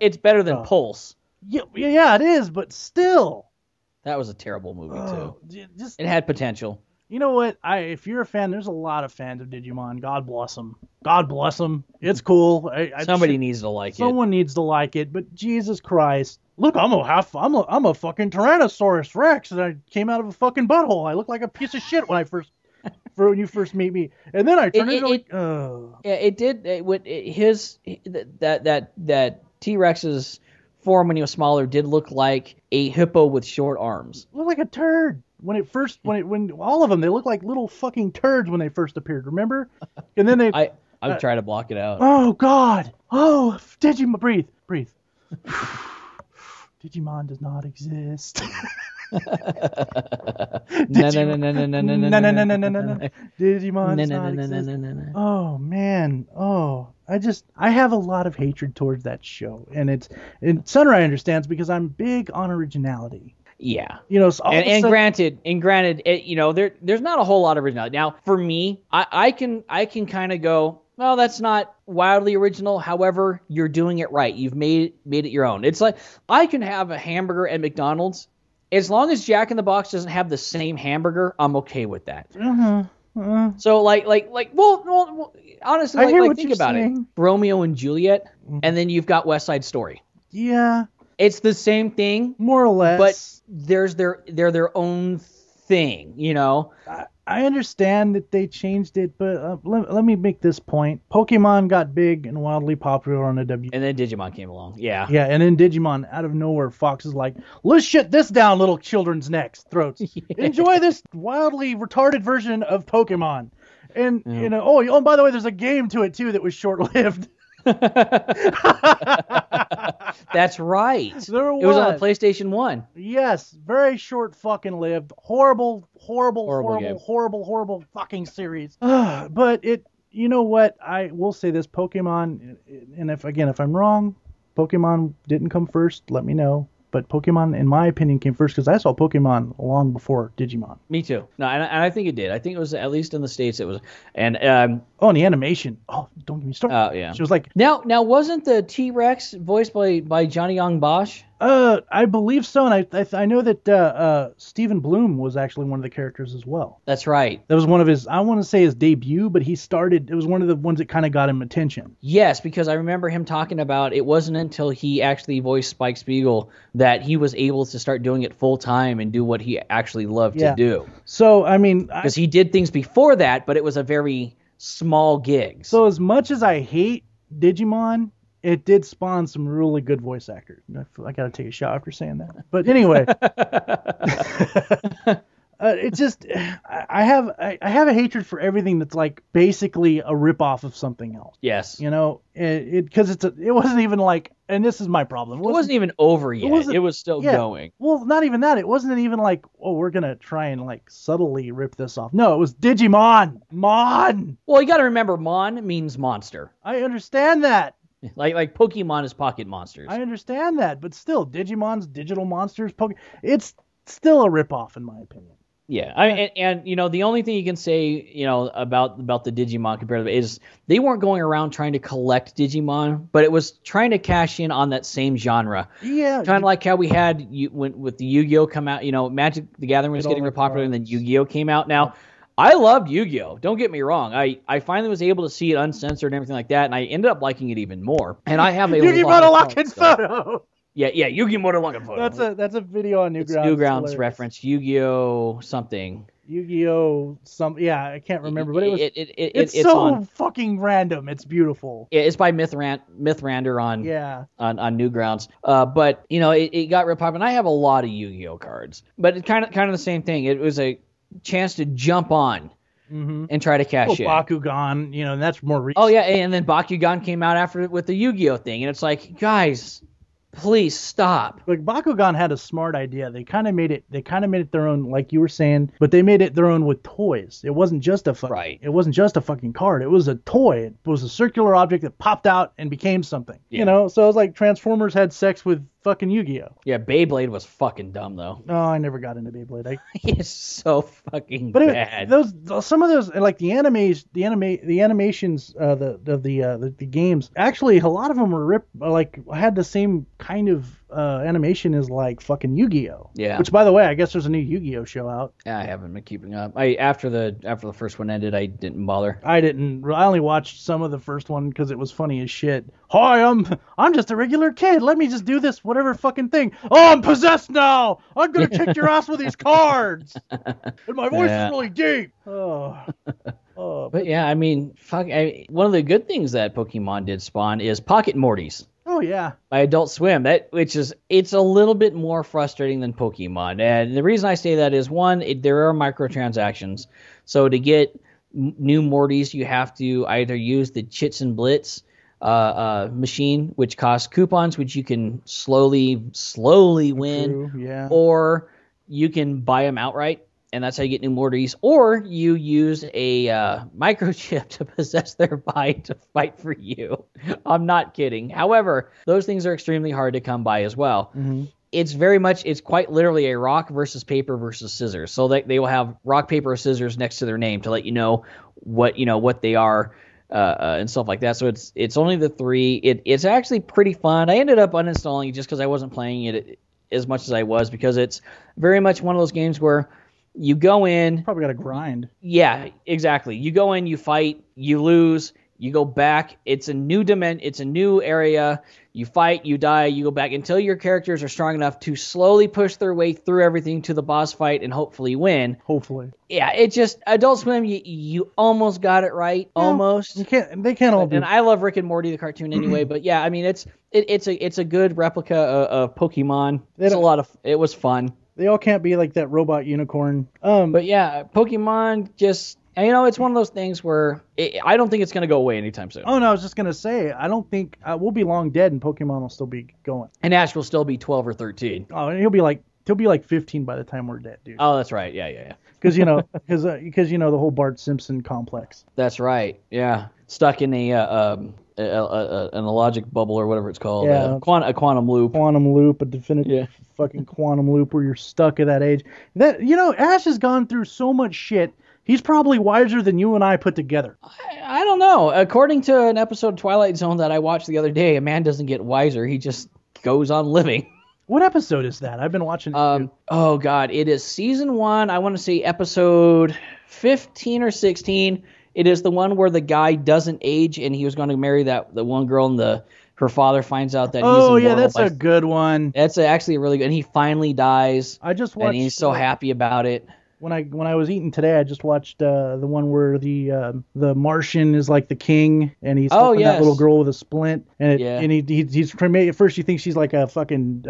It's better than Pulse. Yeah, it is, but still. That was a terrible movie, too. It had potential. You know what? If you're a fan, there's a lot of fans of Digimon. God bless them. God bless them. It's cool. Somebody needs to like it. Someone needs to like it, but Jesus Christ. Look, I'm a fucking Tyrannosaurus Rex, and I came out of a fucking butthole. I look like a piece of shit when you first meet me. And then I turned into Yeah, it did. That T-Rex's form when he was smaller did look like a hippo with short arms. Looked like a turd when all of them, they look like little fucking turds when they first appeared. Remember? And then I'm trying to block it out. Oh God! Oh, Digimon, breathe. Digimon does not exist. No. Digimon does not exist. Oh man. Oh. I have a lot of hatred towards that show, and Sunrie understands because I'm big on originality. Yeah. So granted, there's not a whole lot of originality. Now, for me, I can kind of go, well, that's not wildly original. However, you're doing it right. You've made it your own. It's like I can have a hamburger at McDonald's. As long as Jack in the Box doesn't have the same hamburger, I'm okay with that. So well, honestly, think about it. Romeo and Juliet, and then you've got West Side Story. Yeah. It's the same thing, more or less, but they're their own thing, I understand that they changed it, but let me make this point. Pokemon got big and wildly popular on the W. And then Digimon came along. Yeah. Yeah, and then Digimon, out of nowhere, Fox is like, let's shut this down, little children's throats. Yeah. Enjoy this wildly retarded version of Pokemon. And, and by the way, there's a game to it, too, that was short-lived. That's right. It was on the PlayStation 1. Yes, very short fucking lived. Horrible fucking series. But you know what? I will say this, Pokemon, and if I'm wrong, Pokemon didn't come first, let me know. but Pokemon, in my opinion, came first because I saw Pokemon long before Digimon. Me too. No, and I think it did. I think it was, at least in the States, it was. And and the animation. Oh, don't get me started. yeah. She was like, now wasn't the T-Rex voiced by Johnny Young Bosch? I believe so, and I know that Stephen Bloom was actually one of the characters as well. That's right. That was one of his, I want to say his debut, but it was one of the ones that kind of got him attention. Yes, because I remember him talking about it wasn't until he actually voiced Spike Spiegel that he was able to start doing it full time and do what he actually loved to do. So, I mean... Because he did things before that, but it was a very small gig. So as much as I hate Digimon, it did spawn some really good voice actors. I gotta take a shot after saying that. But anyway, it's just I have a hatred for everything that's like basically a ripoff of something else. Yes. You know, because it wasn't even like, and this is my problem. It wasn't even over yet. It was still going. Well, not even that. It wasn't even like, oh, we're gonna try and like subtly rip this off. No, it was Digimon. Mon. Well, you got to remember, Mon means monster. I understand that. Like Pokemon is pocket monsters. I understand that, but still, Digimon's digital monsters. It's still a ripoff, in my opinion. Yeah, and you know, the only thing you can say, you know, about the Digimon compared to is they weren't going around trying to collect Digimon, but it was trying to cash in on that same genre. Yeah, kind of like how we had with the Yu-Gi-Oh come out. You know, Magic the Gathering was getting real popular, and then Yu-Gi-Oh came out. Now, I loved Yu-Gi-Oh! Don't get me wrong. I finally was able to see it uncensored and everything like that, and I ended up liking it even more. And I have a Yu-Gi-Oh! Lock-in photo. Yeah, Yu-Gi-Oh! Lock-in photo. That's a video on Newgrounds. Newgrounds reference Yu-Gi-Oh! Something. Yu-Gi-Oh! Yeah, I can't remember, but it's so fucking random. It's beautiful. It's by Mythrander on Newgrounds. But you know, it got real popular. And I have a lot of Yu-Gi-Oh! Cards, but it's kind of the same thing. It was a chance to jump on and try to cash in. Bakugan, you know, and that's more recent. Oh yeah, and then Bakugan came out after with the Yu-Gi-Oh! Thing, and it's like, guys, please stop. Like Bakugan had a smart idea. They kind of made it their own, like you were saying, but they made it their own with toys. It wasn't just a It wasn't just a fucking card. It was a toy. It was a circular object that popped out and became something. Yeah. You know, so it was like Transformers had sex with fucking Yu-Gi-Oh! Yeah, Beyblade was fucking dumb though. No, I never got into Beyblade. It's so fucking bad. Some of those, like the animations, the games. Actually, a lot of them were had the same kind of animation as like fucking Yu-Gi-Oh! Yeah. Which, by the way, I guess there's a new Yu-Gi-Oh! show out. Yeah, I haven't been keeping up. After the first one ended, I didn't bother. I only watched some of the first one because it was funny as shit. Hi, I'm just a regular kid. Let me just do this whatever fucking thing. Oh, I'm possessed now. I'm gonna kick your ass with these cards. And my voice is really deep. But yeah, I mean, one of the good things that Pokemon did spawn is Pocket Mortys. Oh yeah. By Adult Swim, it's a little bit more frustrating than Pokemon, and the reason I say that is one, there are microtransactions, so to get new Mortys, you have to either use the Chits and Blitz machine, which costs coupons, which you can slowly win, or you can buy them outright, and that's how you get new Mortys, or you use a microchip to possess their bite to fight for you. I'm not kidding. However, those things are extremely hard to come by as well. Mm-hmm. It's quite literally a rock versus paper versus scissors. So they will have rock, paper, or scissors next to their name to let you know what they are. And stuff like that. So it's only the three. It's actually pretty fun. I ended up uninstalling it just because I wasn't playing it as much as I was, because it's very much one of those games where you go in. Probably got to grind. Yeah, exactly. You go in, you fight, you lose, you go back. It's a new It's a new area. You fight, you die, you go back until your characters are strong enough to slowly push their way through everything to the boss fight and hopefully win. Hopefully. Yeah, it's just Adult Swim. You almost got it right, almost. They can't all do. And I love Rick and Morty the cartoon anyway, but yeah, I mean it's a good replica of Pokemon. It was fun. They all can't be like that robot unicorn. But yeah, Pokemon just. And, it's one of those things where I don't think it's going to go away anytime soon. Oh, no, I was just going to say, I don't think we'll be long dead and Pokemon will still be going. And Ash will still be 12 or 13. Oh, and he'll be like 15 by the time we're dead, dude. Oh, that's right. Yeah. because the whole Bart Simpson complex. That's right. Yeah, stuck in an logic bubble or whatever it's called. Yeah. A quantum loop. Quantum loop, a definitive fucking quantum loop where you're stuck at that age. That Ash has gone through so much shit. He's probably wiser than you and I put together. I don't know. According to an episode of Twilight Zone that I watched the other day, a man doesn't get wiser. He just goes on living. What episode is that? I've been watching it too. Oh, God. It is season 1. I want to say episode 15 or 16. It is the one where the guy doesn't age, and he was going to marry the one girl, and her father finds out that he's immoral. Oh, yeah, that's a good one. That's actually a really good. And he finally dies. I just watched. And he's so happy about it. When I was eating today, I just watched the one where the Martian is like the king, and he's helping that little girl with a splint, and he's at first you think she's like a fucking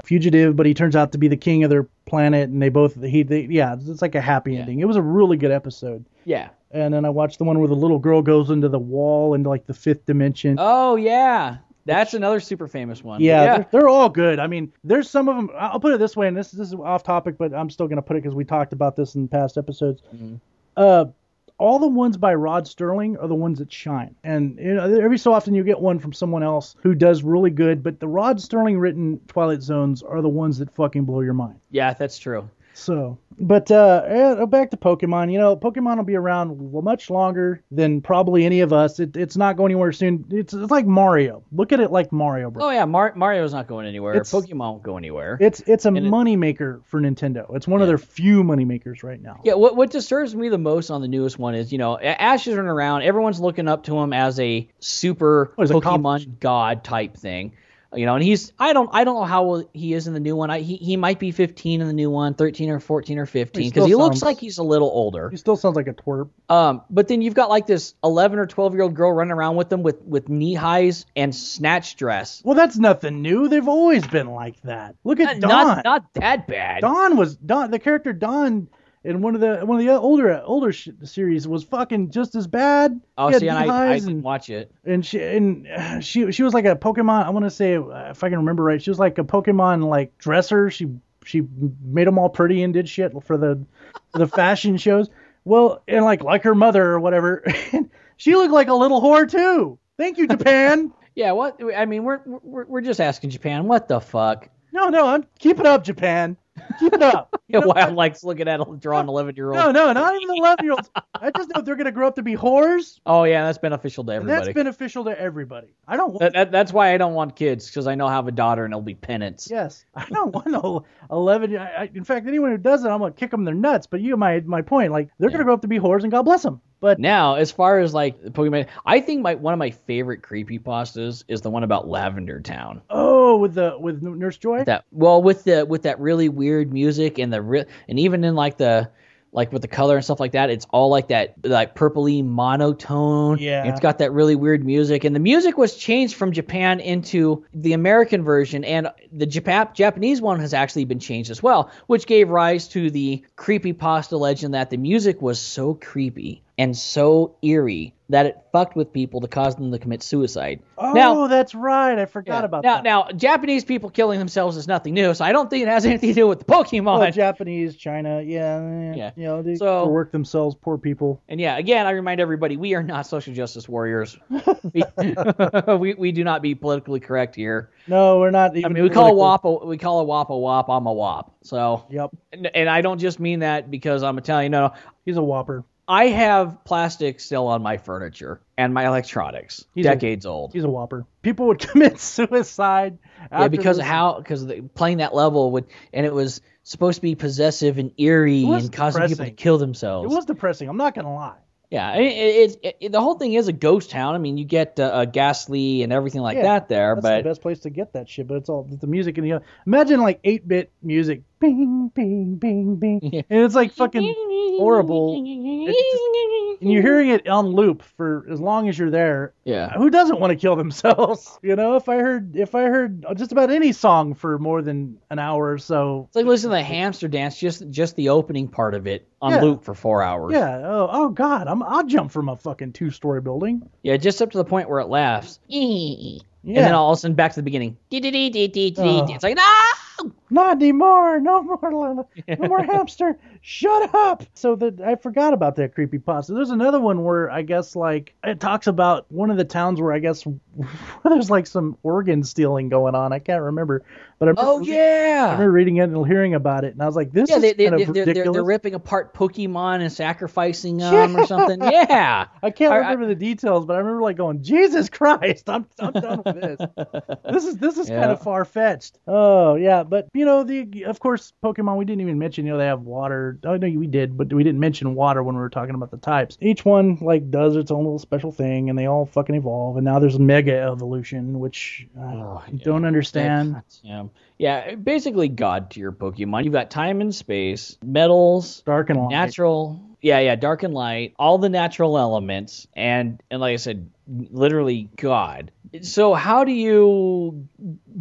fugitive, but he turns out to be the king of their planet, and it's like a happy ending. It was a really good episode. Yeah. And then I watched the one where the little girl goes into the wall into like the 5th dimension. Oh yeah. That's another super famous one. Yeah, they're all good. I mean, there's some of them. I'll put it this way, and this is off topic, but I'm still going to put it because we talked about this in past episodes. Mm-hmm. All the ones by Rod Serling are the ones that shine. And every so often you get one from someone else who does really good, but the Rod Serling written Twilight Zones are the ones that fucking blow your mind. Yeah, that's true. So, but back to Pokemon. Pokemon will be around much longer than probably any of us. It's not going anywhere soon. It's like Mario. Look at it like Mario, bro. Oh yeah, Mario's not going anywhere. Pokemon won't go anywhere. It's a money maker for Nintendo. It's one of their few money makers right now. Yeah. What disturbs me the most on the newest one is Ash is running around. Everyone's looking up to him as a super Pokemon god type thing. And I don't know how old he is in the new one. He might be 15 in the new one, 13 or 14 or 15, because he looks like he's a little older. He still sounds like a twerp. But then you've got like this 11 or 12-year-old girl running around with them with knee highs and snatch dress. Well, that's nothing new. They've always been like that. Look at Dawn. Not that bad. The character Dawn in one of the older series was fucking just as bad. Oh, see, and I didn't watch it. And she was like a Pokemon. I want to say, if I can remember right, she was like a Pokemon like dresser. She made them all pretty and did shit for the fashion shows. Well, and like her mother or whatever, she looked like a little whore too. Thank you, Japan. Yeah, what? I mean, we're just asking Japan. What the fuck? No, I'm keep it up, Japan. Keep it up. Wild likes looking at drawing 11-year-olds. No, not even 11-year-olds. I just know they're going to grow up to be whores. Oh, yeah, that's beneficial to everybody. That's beneficial to everybody. I don't want... That's why I don't want kids, because I know I have a daughter and it'll be penance. Yes. I don't want no 11... in fact, anyone who does it, I'm going to kick them in their nuts. But my point, like, they're going to grow up to be whores, and God bless them. But now, as far as like Pokemon, I think one of my favorite creepypastas is the one about Lavender Town. Oh, with Nurse Joy? With that really weird music and even in like with the color and stuff like that, it's all like that like purpley monotone. Yeah. And it's got that really weird music, and the music was changed from Japan into the American version, and the Japanese one has actually been changed as well, which gave rise to the creepypasta legend that the music was so creepy and so eerie that it fucked with people to cause them to commit suicide. Oh, that's right. I forgot about that. Now, Japanese people killing themselves is nothing new, so I don't think it has anything to do with the Pokemon. Well, Japanese, China, yeah. They work themselves, poor people. And again, I remind everybody, we are not social justice warriors. we do not be politically correct here. No, we're not. Even we call a WAP a WAP. I'm a WAP. So. Yep. And I don't just mean that because I'm Italian. No, he's a whopper. I have plastic still on my furniture and my electronics, decades old. He's a whopper. People would commit suicide. Because playing that level and it was supposed to be possessive and eerie and causing people to kill themselves. It was depressing. I'm not gonna lie. Yeah, the whole thing is a ghost town. I mean, you get Ghastly and everything like that there. That's the best place to get that shit. But it's all the music and imagine like 8-bit music, bing, bing, bing, bing, and it's like fucking horrible. And you're hearing it on loop for as long as you're there. Yeah. Who doesn't want to kill themselves? If I heard just about any song for more than an hour or so. It's like listening to the Hamster Dance, just the opening part of it on loop for 4 hours. Yeah. Oh God, I'll jump from a fucking 2-story building. Yeah, just up to the point where it laughs. Yeah. And then all of a sudden back to the beginning. It's like, no! Not anymore. No more hamster. Shut up. So I forgot about that creepypasta. There's another one where I guess like it talks about one of the towns where I guess there's like some organ stealing going on. I can't remember, but I remember reading it and hearing about it, and I was like, this is kind of ridiculous. They're ripping apart Pokemon and sacrificing them or something. Yeah. I can't remember the details, but I remember like going, Jesus Christ, I'm done with this. This is kind of far fetched. Oh yeah, but of course Pokemon, we didn't even mention they have water. Oh no, we did, but we didn't mention water when we were talking about the types. Each one like does its own little special thing, and they all fucking evolve. And now there's Mega Evolution, which I don't understand. Yeah, basically God tier Pokemon. You've got time and space, metals, dark and light, natural. Yeah, dark and light, all the natural elements, and like I said, literally God. So how do you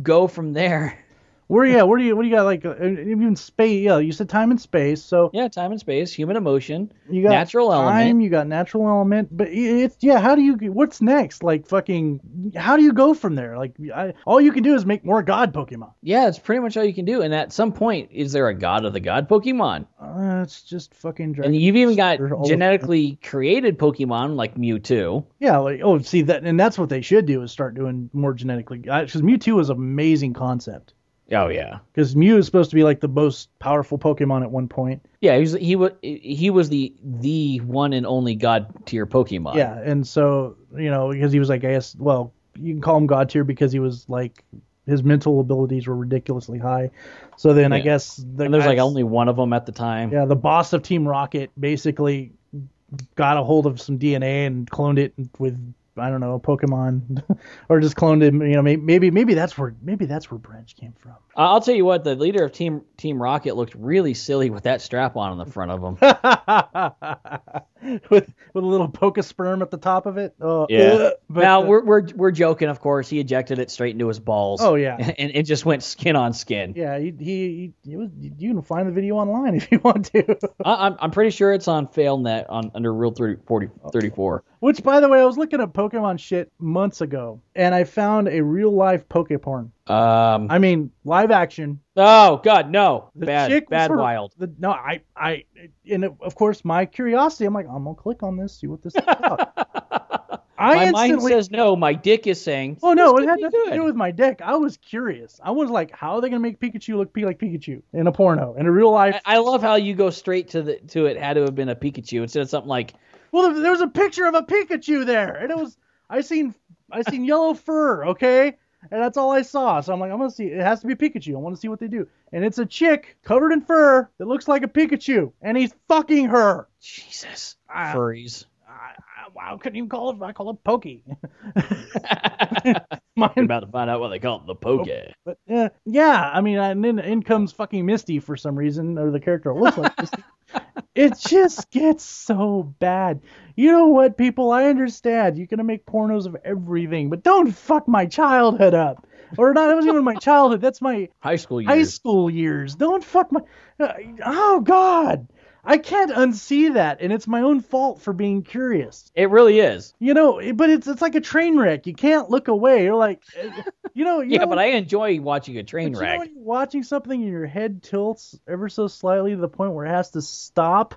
go from there? What do you got, like, even space? Yeah, you said time and space, so... Yeah, time and space, human emotion, you got natural element. You got natural element, but how do you... What's next? Like, fucking... How do you go from there? Like, all you can do is make more God Pokemon. Yeah, it's pretty much all you can do, and at some point, is there a God of the God Pokemon? It's just fucking... And you've even got genetically created Pokemon, like Mewtwo. Yeah, like, see, that's what they should do, is start doing more genetically... Because Mewtwo is an amazing concept. Oh yeah, because Mew is supposed to be like the most powerful Pokemon at one point. Yeah, he was the one and only God tier Pokemon. Yeah, and so because he was like, I guess, well, you can call him God tier because he was like his mental abilities were ridiculously high. So then I guess there's like only one of them at the time. Yeah, the boss of Team Rocket basically got a hold of some DNA and cloned it with, I don't know, Pokemon, or just cloned him. Maybe that's where Branch came from. I'll tell you what, the leader of Team Rocket looked really silly with that strap on the front of him. with a little Pokesperm at the top of it. Oh, yeah. But now we're joking, of course. He ejected it straight into his balls. Oh yeah. And it just went skin on skin. Yeah. You can find the video online if you want to. I'm pretty sure it's on FailNet under Rule 34. Which, by the way, I was looking at Pokemon shit months ago, and I found a real life Pokeporn. I mean, live action. Oh God, no! Bad, wild. And of course, my curiosity, I'm like, I'm gonna click on this, see what this is about. My mind says no. My dick is saying. Oh no, it had nothing to do with my dick. I was curious. I was like, how are they gonna make Pikachu look like Pikachu in a porno, in a real life? I love how you go straight to it. Had to have been a Pikachu instead of something like. Well, there was a picture of a Pikachu there, and it was I seen yellow fur, okay. And that's all I saw. So I'm like, I'm going to see. It has to be Pikachu. I want to see what they do. And it's a chick covered in fur that looks like a Pikachu. And he's fucking her. Jesus. Furries. Wow, couldn't even call it. I call it Pokey. You're about to find out what they call it, the Poke. But yeah, I mean, and then in comes fucking Misty for some reason, or the character looks like Misty. It just gets so bad. You know what, people? I understand. You're going to make pornos of everything, but don't fuck my childhood up. Or not, it wasn't even my childhood. That's my high school years. Don't fuck my... Oh, God. I can't unsee that, and it's my own fault for being curious. It really is. But it's like a train wreck. You can't look away. You're like, but I enjoy watching a train wreck. When you're watching something and your head tilts ever so slightly to the point where it has to stop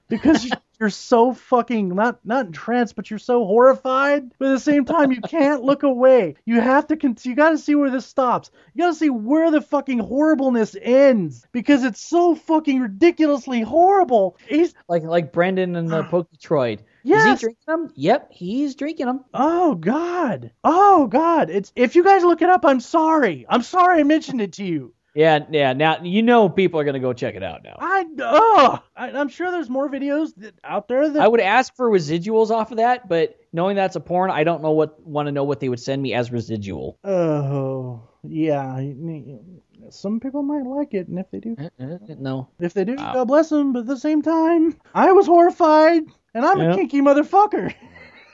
because you're so fucking not entranced, but you're so horrified. But at the same time, you can't look away. You have to. You got to see where this stops. You got to see where the fucking horribleness ends because it's so fucking ridiculously horrible. He's like Brendan and the Poketroid. Yes. Is he drinking them? Yep, he's drinking them. Oh God. It's if you guys look it up, I'm sorry. I mentioned it to you. Yeah. Now people are gonna go check it out now. I'm sure there's more videos out there. I would ask for residuals off of that, but knowing that's a porn, I don't want to know what they would send me as residual. Oh yeah, some people might like it, and if they do, no. If they do, God bless them. But at the same time, I was horrified, and I'm a kinky motherfucker.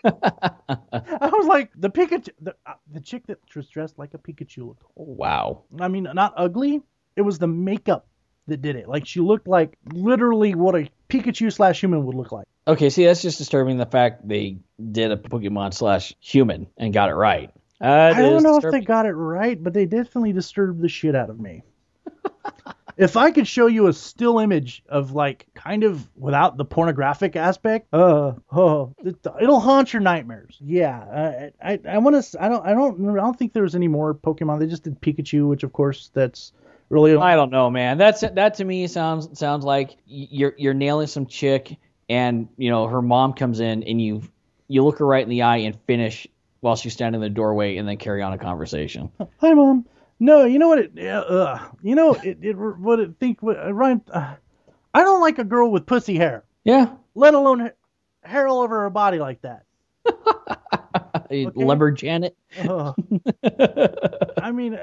I was like, the Pikachu, the chick that was dressed like a Pikachu looked. Wow. I mean, not ugly. It was the makeup that did it. Like, she looked like literally what a Pikachu / human would look like. Okay, see, that's just disturbing the fact they did a Pokemon / human and got it right. I don't know if they got it right, but they definitely disturbed the shit out of me. If I could show you a still image of like kind of without the pornographic aspect, it'll haunt your nightmares. Yeah, I want to. I don't think there was any more Pokemon. They just did Pikachu, which of course that's really. I don't know, man. That to me sounds like you're nailing some chick, and her mom comes in, and you look her right in the eye and finish while she's standing in the doorway, and then carry on a conversation. Hi, Mom. No, you know what Ryan, I don't like a girl with pussy hair. Yeah. Let alone hair all over her body like that. Okay? Lumberjanet. I mean,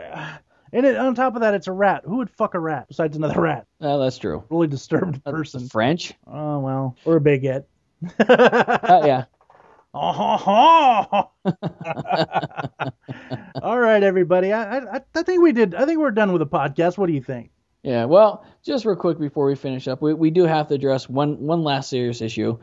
and on top of that, it's a rat. Who would fuck a rat besides another rat? Oh, that's true. Really disturbed person. French? Oh, well. Or a baguette. Yeah. All right, everybody. I think we did. I think we're done with the podcast. What do you think? Yeah. Well, just real quick before we finish up, we do have to address one last serious issue.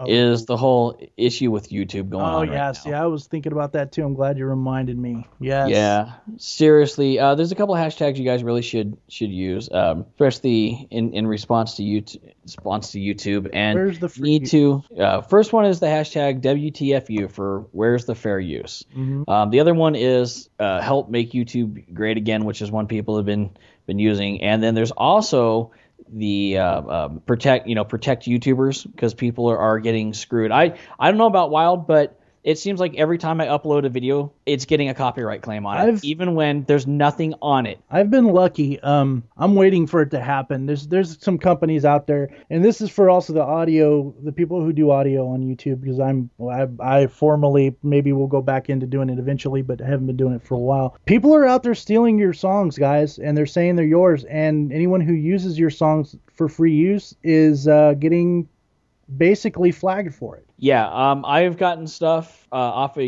Is the whole issue with YouTube going on right yes. now. Yeah, I was thinking about that too. I'm glad you reminded me. Yes. Yeah. Seriously, there's a couple of hashtags you guys really should use, especially in response to YouTube. And where's the free need to. First one is the hashtag WTFU for where's the fair use. Mm-hmm. The other one is help make YouTube great again, which is one people have been using. And then there's also the protect YouTubers, because people are getting screwed. I don't know about Wild, but it seems like every time I upload a video, it's getting a copyright claim on it, even when there's nothing on it. I've been lucky. I'm waiting for it to happen. There's some companies out there, and this is for also the people who do audio on YouTube, because I formally maybe will go back into doing it eventually, but I haven't been doing it for a while. People are out there stealing your songs, guys, and they're saying they're yours, and anyone who uses your songs for free use is getting basically flagged for it. Yeah, I've gotten stuff off of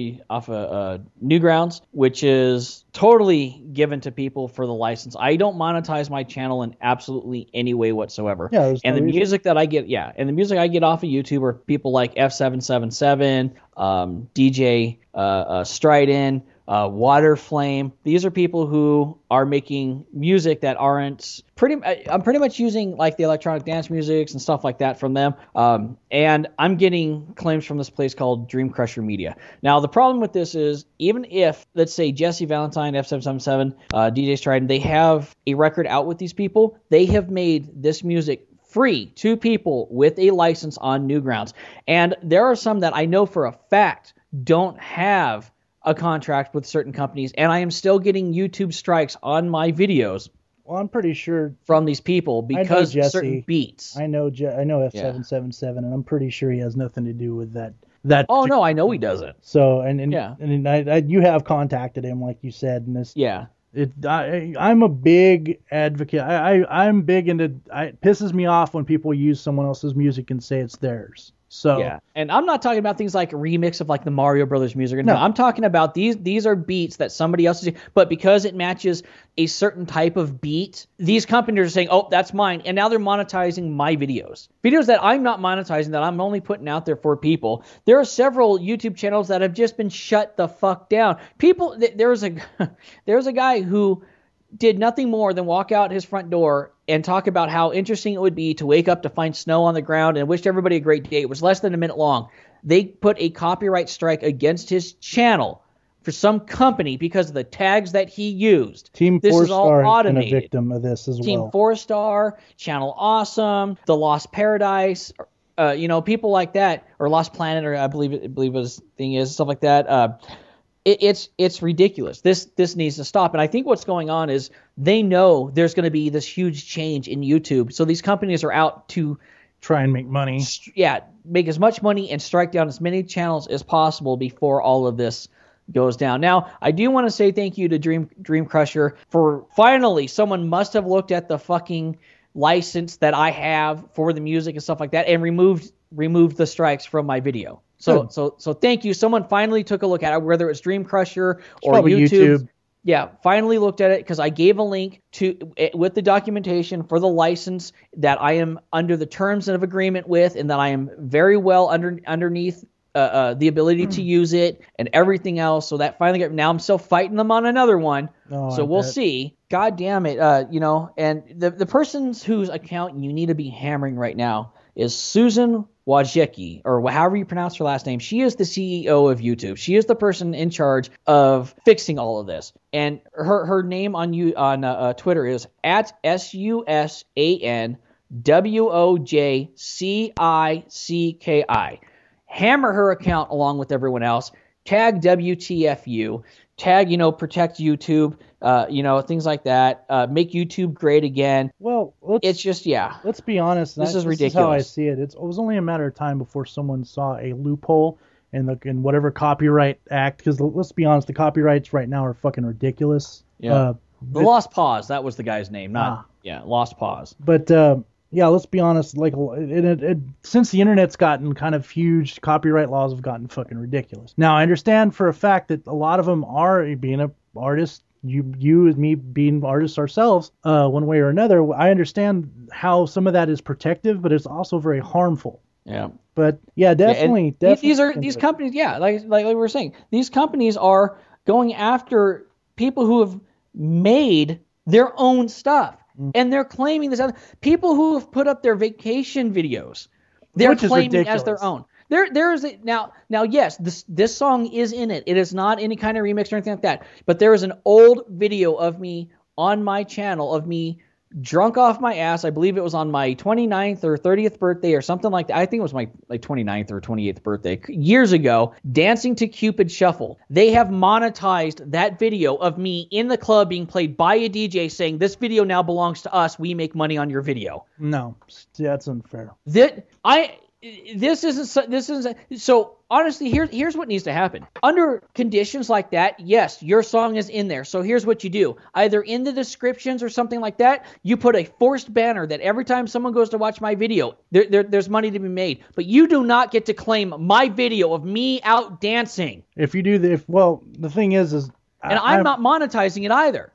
Newgrounds, which is totally given to people for the license. I don't monetize my channel in absolutely any way whatsoever. Yeah, and the music that I get, off of YouTube are people like F777, DJ Strident, Waterflame. These are people who are making music that aren't I'm pretty much using like the electronic dance musics and stuff like that from them. And I'm getting claims from this place called Dream Crusher Media. Now, the problem with this is, even if, let's say, Jesse Valentine, F777, DJ Strident, they have a record out with these people, they have made this music free to people with a license on Newgrounds. And there are some that I know for a fact don't have a contract with certain companies, and I am still getting YouTube strikes on my videos. Well, I'm pretty sure from these people because of certain beats. I know F777, and I'm pretty sure he has nothing to do with that. Oh no, I know he doesn't. So and you have contacted him, like you said, and this. Yeah. I'm a big advocate. I'm big into. It pisses me off when people use someone else's music and say it's theirs. So yeah, and I'm not talking about things like a remix of like the Mario Brothers music. No, I'm talking about these are beats that somebody else is, but because it matches a certain type of beat, these companies are saying, "Oh, that's mine," and now they're monetizing my videos that I'm not monetizing, that I'm only putting out there for people. There are several YouTube channels that have just been shut the fuck down. People, there's a guy who did nothing more than walk out his front door and talk about how interesting it would be to wake up to find snow on the ground and wished everybody a great day. It was less than a minute long. They put a copyright strike against his channel for some company because of the tags that he used. Team this 4 is all Star automated. Has been a victim of this as Team well. 4 Star, Channel Awesome, The Lost Paradise, people like that, or Lost Planet, or I believe his thing is, stuff like that. It's ridiculous. This needs to stop. And I think what's going on is they know there's going to be this huge change in YouTube. So these companies are out to try and make money. Make as much money and strike down as many channels as possible before all of this goes down. Now, I do want to say thank you to Dream Crusher for finally, someone must have looked at the fucking license that I have for the music and stuff like that and removed the strikes from my video. So thank you. Someone finally took a look at it, whether it's Dream Crusher or YouTube. Yeah, finally looked at it, because I gave a link with the documentation for the license that I am under the terms of agreement with, and that I am very well underneath the ability to use it and everything else. So that finally now I'm still fighting them on another one. So we'll see. God damn it. And the person whose account you need to be hammering right now is Susan Wojcicki, or however you pronounce her last name. She is the CEO of YouTube. She is the person in charge of fixing all of this. And her name on Twitter is at SUSANWOJCICKI. Hammer her account along with everyone else. Tag WTFU. Tag, protect YouTube. Things like that. Make YouTube great again. Well, it's just, let's be honest. This is ridiculous. This is how I see it. It was only a matter of time before someone saw a loophole in whatever copyright act. Because let's be honest, the copyrights right now are fucking ridiculous. Yeah. The Lost Pause. That was the guy's name. Lost Pause. But let's be honest. Like, since the internet's gotten kind of huge, copyright laws have gotten fucking ridiculous. Now, I understand for a fact that a lot of them are being an artist. You and me being artists ourselves, one way or another, I understand how some of that is protective, but it's also very harmful. Yeah. But definitely. These companies, like we were saying, these companies are going after people who have made their own stuff, and they're claiming this. People who have put up their vacation videos, they're claiming as their own. Yes, this song is in it. It is not any kind of remix or anything like that. But there is an old video of me on my channel of me drunk off my ass. I believe it was on my 29th or 30th birthday or something like that. I think it was my 29th or 28th birthday years ago, dancing to Cupid Shuffle. They have monetized that video of me in the club being played by a DJ saying, "This video now belongs to us. We make money on your video." No, that's unfair. So honestly, here's what needs to happen. Under conditions like that, yes, your song is in there. So here's what you do. Either in the descriptions or something like that, you put a forced banner that every time someone goes to watch my video, there's money to be made. But you do not get to claim my video of me out dancing. If you do the thing is and I'm not monetizing it either.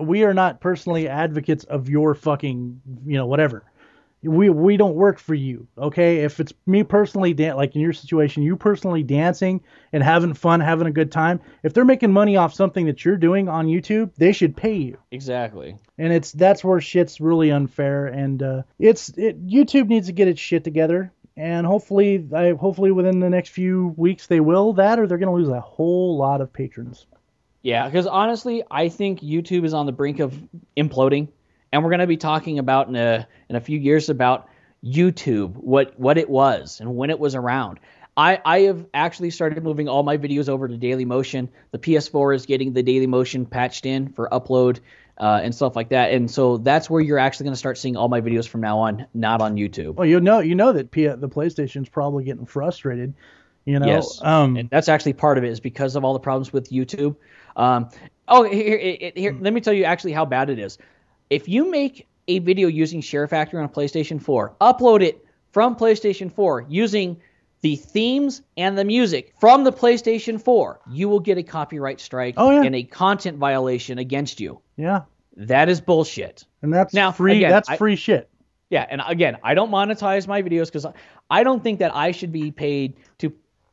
We are not personally advocates of your fucking, whatever. We don't work for you, okay? If it's me personally, like in your situation, you personally dancing and having fun, having a good time, if they're making money off something that you're doing on YouTube, they should pay you. Exactly. And that's where shit's really unfair, and YouTube needs to get its shit together, and hopefully within the next few weeks they will that, or they're going to lose a whole lot of patrons. Yeah, because honestly, I think YouTube is on the brink of imploding. And we're going to be talking about in a few years about YouTube, what it was and when it was around. I have actually started moving all my videos over to Dailymotion. The PS4 is getting the Dailymotion patched in for upload and stuff like that. And so that's where you're actually going to start seeing all my videos from now on, not on YouTube. Well, you know that the PlayStation's probably getting frustrated. Yes, and that's actually part of it is because of all the problems with YouTube. Here, let me tell you actually how bad it is. If you make a video using Share Factory on a PlayStation 4, upload it from PlayStation 4 using the themes and the music from the PlayStation 4, you will get a copyright strike and a content violation against you. Yeah. That is bullshit. And that's free. Again, that's free shit. Yeah, and again, I don't monetize my videos because I don't think that I should be paid to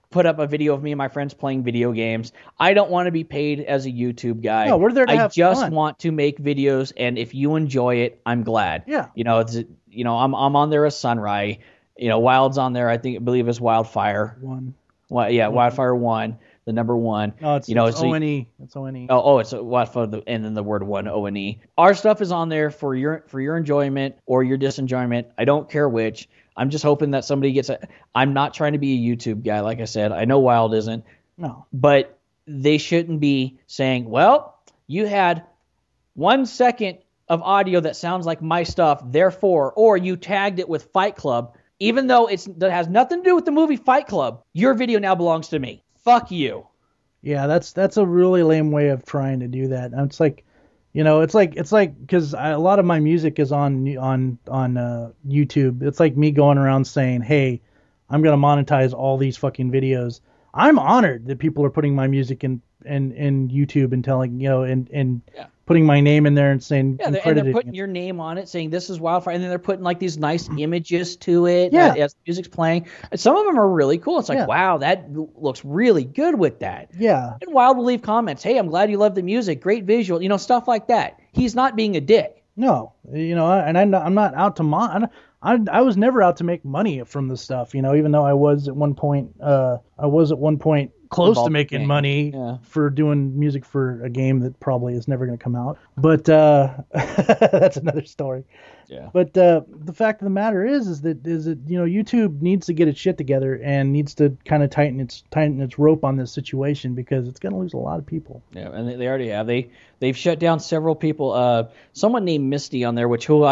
put up a video of me and my friends playing video games. I don't want to be paid as a YouTube guy. No, we're there to have fun. I just want to make videos, and if you enjoy it, I'm glad. Yeah. I'm on there as Sunrie. Wild's on there. I believe it's Wyldfyre1. Wyldfyre1, the number 1. No, it's O-N-E. It's O-N-E. Oh, it's Wyldfyre, and then the word 1, O-N-E. Our stuff is on there for your enjoyment or your disenjoyment. I don't care which. I'm just hoping that somebody gets I'm not trying to be a YouTube guy, like I said. I know Wild isn't. No. But they shouldn't be saying, well, you had 1 second of audio that sounds like my stuff, therefore, or you tagged it with Fight Club, even though that has nothing to do with the movie Fight Club, your video now belongs to me. Fuck you. Yeah, that's a really lame way of trying to do that. It's like, it's like because a lot of my music is on YouTube. It's like me going around saying, "Hey, I'm gonna monetize all these fucking videos." I'm honored that people are putting my music in YouTube and telling and putting my name in there and saying, and they're putting your name on it, saying this is Wyldfyre, and then they're putting like these nice images to it as the music's playing. And some of them are really cool. It's like, wow, that looks really good with that. Yeah. And Wyld will leave comments, hey, I'm glad you love the music, great visual, stuff like that. He's not being a dick. No, and I'm not out to I was never out to make money from the stuff, even though I was at one point close to making money for doing music for a game that probably is never going to come out. But that's another story. Yeah. But the fact of the matter is that YouTube needs to get its shit together and needs to kind of tighten its rope on this situation, because it's going to lose a lot of people. Yeah, and they already have. They've shut down several people. Someone named Misty on there, who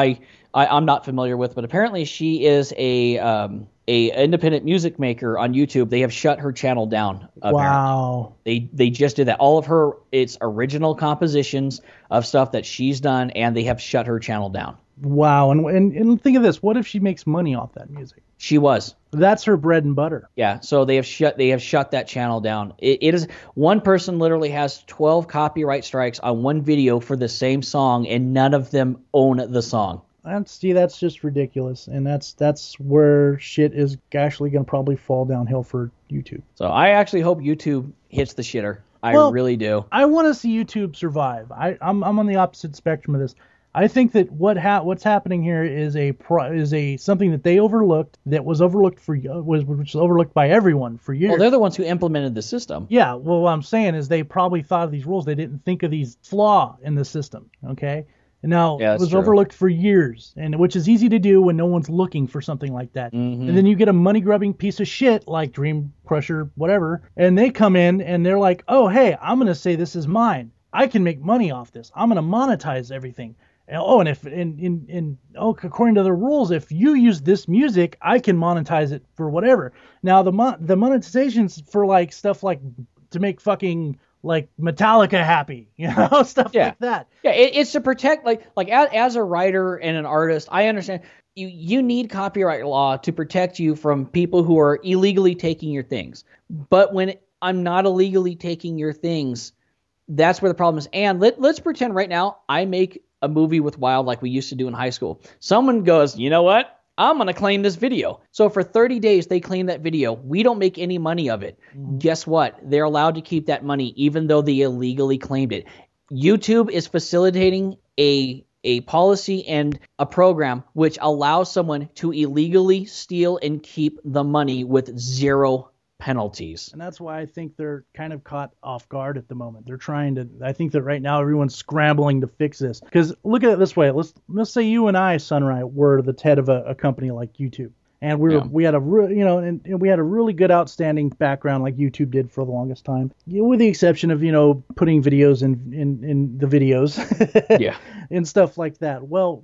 I'm not familiar with, but apparently she is a independent music maker on YouTube. They have shut her channel down. Apparently. Wow. They just did that. All of it's original compositions of stuff that she's done, and they have shut her channel down. Wow. And think of this. What if she makes money off that music? She was. That's her bread and butter. Yeah. So they have shut that channel down. It is, one person literally has 12 copyright strikes on one video for the same song, and none of them own the song. That's just ridiculous, and that's where shit is actually going to probably fall downhill for YouTube. So I actually hope YouTube hits the shitter. I really do. I want to see YouTube survive. I'm on the opposite spectrum of this. I think that what's happening here is something that they overlooked, that was overlooked which was overlooked by everyone for years. Well, they're the ones who implemented the system. Yeah. Well, what I'm saying is they probably thought of these rules. They didn't think of these flaw in the system. Okay. Now, it was overlooked for years, which is easy to do when no one's looking for something like that. Mm-hmm. And then you get a money-grubbing piece of shit like Dream Crusher, whatever, and they come in and they're like, oh, hey, I'm going to say this is mine. I can make money off this. I'm going to monetize everything. Oh, and according to the rules, if you use this music, I can monetize it for whatever. Now, the monetization's for like stuff like to make fucking like Metallica happy, stuff like that. Yeah, it's to protect, like as a writer and an artist, I understand you need copyright law to protect you from people who are illegally taking your things. But when I'm not illegally taking your things, that's where the problem is. And let's pretend right now I make a movie with Wyld like we used to do in high school. Someone goes, you know what? I'm going to claim this video. So for 30 days, they claim that video. We don't make any money of it. Mm-hmm. Guess what? They're allowed to keep that money even though they illegally claimed it. YouTube is facilitating a policy and a program which allows someone to illegally steal and keep the money with zero penalties. And that's why I think they're kind of caught off guard at the moment. I think that right now everyone's scrambling to fix this. Because look at it this way. Let's say you and I, Sunrie, were the head of a company like YouTube. And we had a really good outstanding background like YouTube did for the longest time, with the exception of putting videos in the videos, and stuff like that. Well,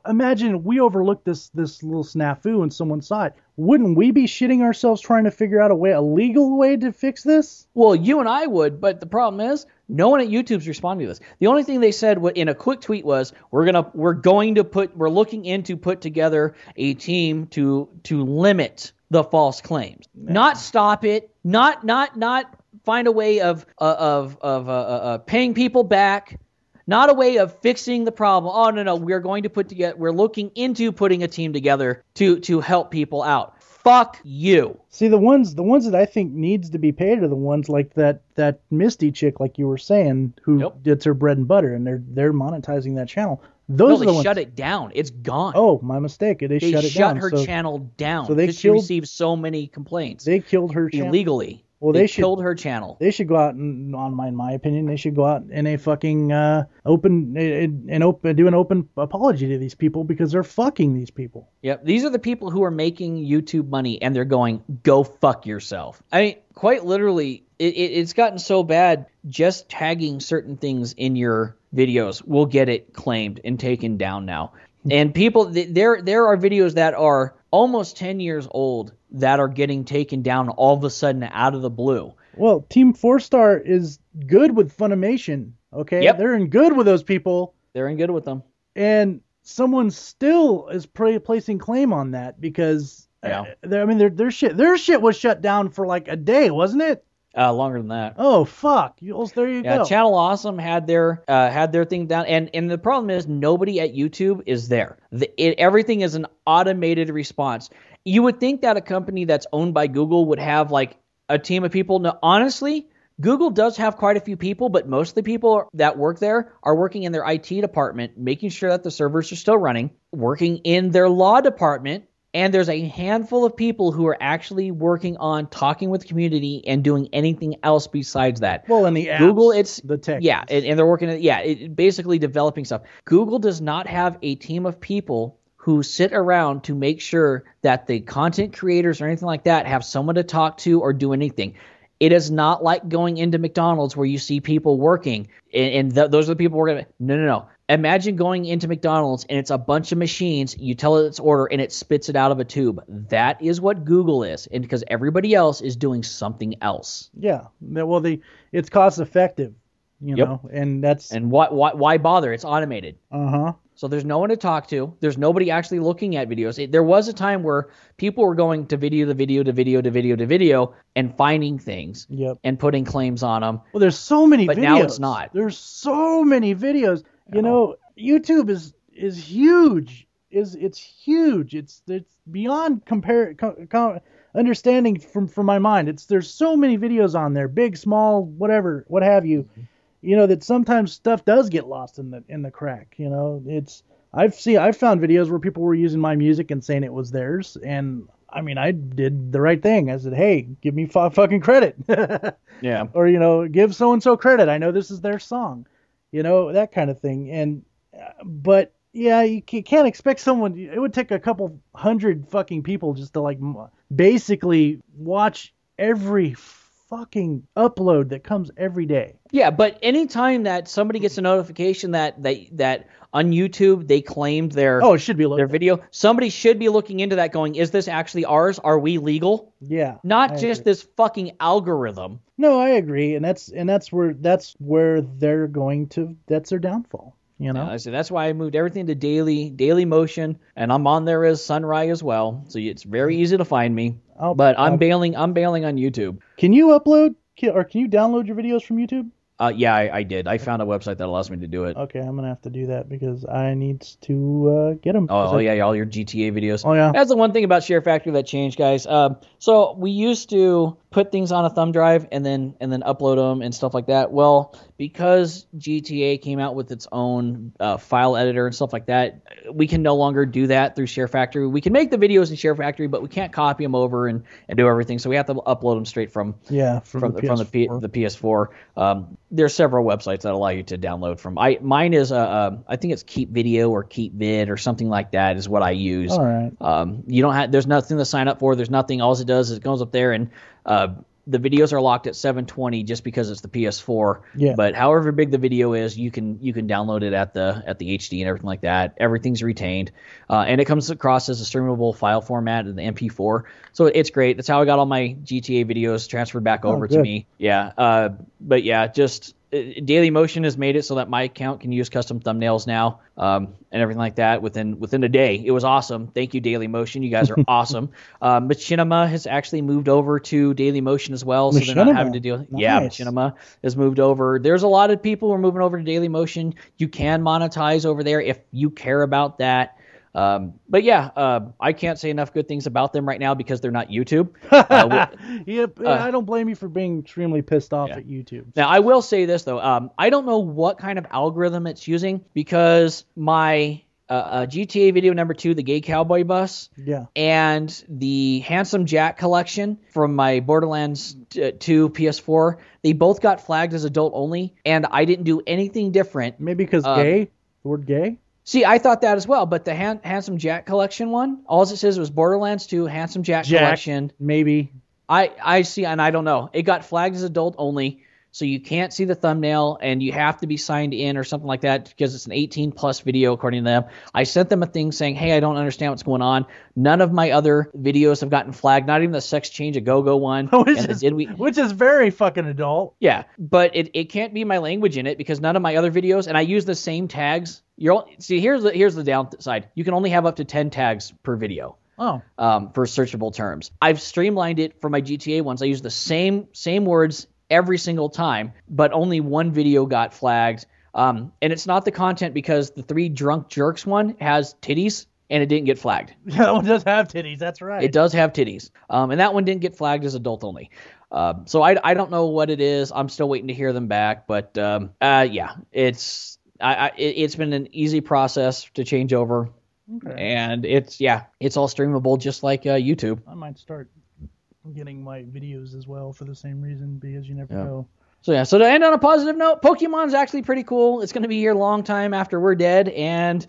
imagine we overlooked this little snafu and someone saw it. Wouldn't we be shitting ourselves trying to figure out a legal way to fix this? Well, you and I would, but the problem is no one at YouTube's responding to this. The only thing they said in a quick tweet was we're looking into put together a team to limit the false claims, not stop it, not find a way of paying people back. Not a way of fixing the problem. Oh, no, we're looking into putting a team together to help people out. Fuck you. See, the ones that I think needs to be paid are the ones like that Misty chick, like you were saying, who did her bread and butter, and they're monetizing that channel. Those are the ones. Shut it down. It's gone. Oh, my mistake. They shut it down. They shut her channel down because she received so many complaints. They killed her channel illegally. Well, they killed her channel. They should go out in my opinion, they should go out in a fucking do an open apology to these people because they're fucking these people. Yep, these are the people who are making YouTube money, and they're going, go fuck yourself. I mean, quite literally, it's gotten so bad. Just tagging certain things in your videos will get it claimed and taken down now. And people, there are videos that are almost 10 years old that are getting taken down all of a sudden out of the blue. Well, Team 4-Star is good with Funimation, okay? Yep. They're in good with those people. They're in good with them. And someone still is placing claim on that because, their shit was shut down for like a day, wasn't it? Longer than that. Oh fuck! There you go. Channel Awesome had their thing down, and the problem is nobody at YouTube is there. Everything is an automated response. You would think that a company that's owned by Google would have like a team of people. No, honestly, Google does have quite a few people, but most of the people that work there are working in their IT department, making sure that the servers are still running, working in their law department. And there's a handful of people who are actually working on talking with the community and doing anything else besides that. Well, in the apps, Google, it's the tech. Yeah, and they're working basically developing stuff. Google does not have a team of people who sit around to make sure that the content creators or anything like that have someone to talk to or do anything. It is not like going into McDonald's where you see people working and those are the people working. No. Imagine going into McDonald's and it's a bunch of machines. You tell it its order and it spits it out of a tube. That is what Google is, and because everybody else is doing something else. Yeah. Well, it's cost effective, you know, and that's. And why bother? It's automated. So there's no one to talk to. There's nobody actually looking at videos. There was a time where people were going to video and finding things and putting claims on them. Well, there's so many videos. But now it's not. There's so many videos. You know, YouTube is huge. It's huge. It's beyond understanding from my mind. There's so many videos on there, big, small, whatever, what have you. You know, that sometimes stuff does get lost in the crack. You know, I've found videos where people were using my music and saying it was theirs, and I mean, I did the right thing. I said, hey, give me fucking credit. Yeah. Or, you know, give so and so credit. I know this is their song. You know, that kind of thing. And but yeah, you can't expect someone. It would take a couple hundred fucking people just to like basically watch every fucking upload that comes every day. Yeah, but anytime that somebody gets a notification that on YouTube they claimed it should be their video, somebody should be looking into that going, is this actually ours? Are we legal? Yeah. Not just this fucking algorithm. No, I agree, and that's where they're going to. That's their downfall. You know. Yeah, that's why I moved everything to Daily Motion, and I'm on there as Sunrie as well, so it's very easy to find me. But I'm bailing on YouTube. Can you upload or can you download your videos from YouTube? Yeah, I did. I found a website that allows me to do it. Okay, I'm going to have to do that because I need to get them. Oh, yeah, all your GTA videos. Oh, yeah. That's the one thing about Share Factory that changed, guys. So we used to put things on a thumb drive and then upload them and stuff like that. Well, because GTA came out with its own file editor and stuff like that, we can no longer do that through Share Factory. We can make the videos in Share Factory, but we can't copy them over and do everything. So we have to upload them straight from the PS4. There's several websites that allow you to download from. Mine is I think it's Keep Video or Keep Vid or something like that is what I use. All right. You don't have. There's nothing to sign up for. There's nothing. All it does is it goes up there and the videos are locked at 720 just because it's the PS4. Yeah. But however big the video is, you can download it at the HD and everything like that. Everything's retained, and it comes across as a streamable file format in the MP4. So it's great. That's how I got all my GTA videos transferred back over to me. Yeah. But yeah, just Daily Motion has made it so that my account can use custom thumbnails now, and everything like that within a day. It was awesome. Thank you, Daily Motion. You guys are awesome. Machinima has actually moved over to Daily Motion as well, so they're not having to deal. Nice. Yeah, Machinima has moved over. There's a lot of people who are moving over to Daily Motion. You can monetize over there if you care about that. But yeah, I can't say enough good things about them right now because they're not YouTube. I don't blame you for being extremely pissed off at YouTube. Now, I will say this, though. I don't know what kind of algorithm it's using because my GTA video number 2, the Gay Cowboy Bus, and the Handsome Jack collection from my Borderlands 2 PS4, they both got flagged as adult only, and I didn't do anything different. Maybe because gay? The word gay? See, I thought that as well, but the Handsome Jack collection one, all it says was Borderlands 2 Handsome Jack collection. Maybe. I see, and I don't know. It got flagged as adult only, so you can't see the thumbnail, and you have to be signed in or something like that because it's an 18-plus video according to them. I sent them a thing saying, hey, I don't understand what's going on. None of my other videos have gotten flagged, not even the Sex Change a Go-Go one. Which is very fucking adult. Yeah, but it can't be my language in it because none of my other videos, and I use the same tags. Here's the downside. You can only have up to 10 tags per video. for searchable terms. I've streamlined it for my GTA ones. I use the same words every single time, but only one video got flagged. And it's not the content, because the 3 drunk jerks one has titties and it didn't get flagged. Yeah, that one does have titties. That's right. It does have titties. And that one didn't get flagged as adult only. So I don't know what it is. I'm still waiting to hear them back. But yeah, it's been an easy process to change over. Okay. And it's all streamable just like YouTube. I might start getting my videos as well for the same reason, because you never know. So to end on a positive note, Pokemon's actually pretty cool. It's going to be here a long time after we're dead, and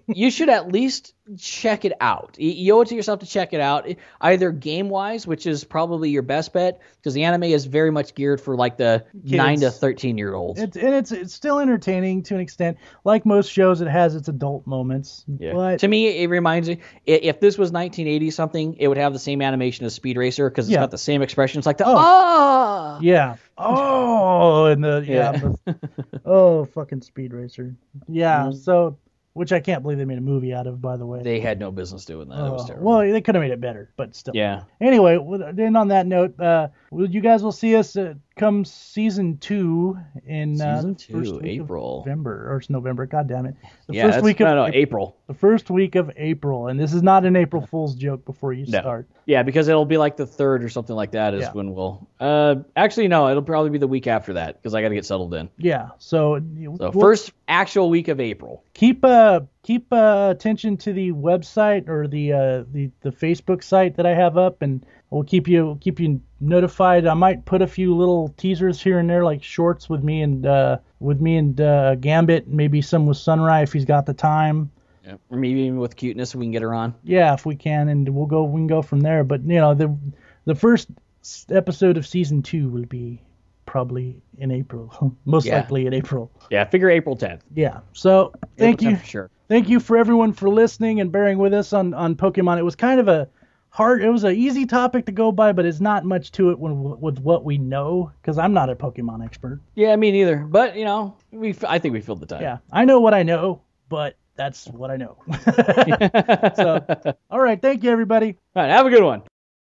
you should at least check it out. You owe it to yourself to check it out, either game-wise, which is probably your best bet, because the anime is very much geared for like the kids. 9 to 13-year-olds. It's still entertaining to an extent. Like most shows, it has its adult moments. Yeah. But to me, it reminds me, if this was 1980 something, it would have the same animation as Speed Racer, because it's got the same expressions, like the Yeah. And fucking Speed Racer. Yeah. Mm-hmm. So, which I can't believe they made a movie out of, by the way. They had no business doing that. It was terrible. Well, they could have made it better, but still. Yeah. Anyway, then on that note, you guys will see us come season 2 in first week April, of November, or it's November. God damn it! April. The first week of April, and this is not an April Fool's joke. Before you start. Yeah, because it'll be like the 3rd or something like that is when we'll. Actually, no, it'll probably be the week after that, because I got to get settled in. Yeah. So first actual week of April. Keep attention to the website or the Facebook site that I have up, and we'll keep you notified. I might put a few little teasers here and there, like shorts with me and Gambit, maybe some with Sunrie if he's got the time. Yeah. Or maybe even with Cuteness, we can get her on. Yeah, if we can, and we can go from there. But the first episode of season 2 will be probably in April, most likely in April. Yeah, figure April 10th. Yeah. So thank you. For sure. Thank you for everyone for listening and bearing with us on Pokemon. It was kind of it was an easy topic to go by, but it's not much to it with what we know, because I'm not a Pokemon expert. Yeah, me neither. But, I think we filled the time. Yeah, I know what I know, but that's what I know. So, all right. Thank you, everybody. All right. Have a good one.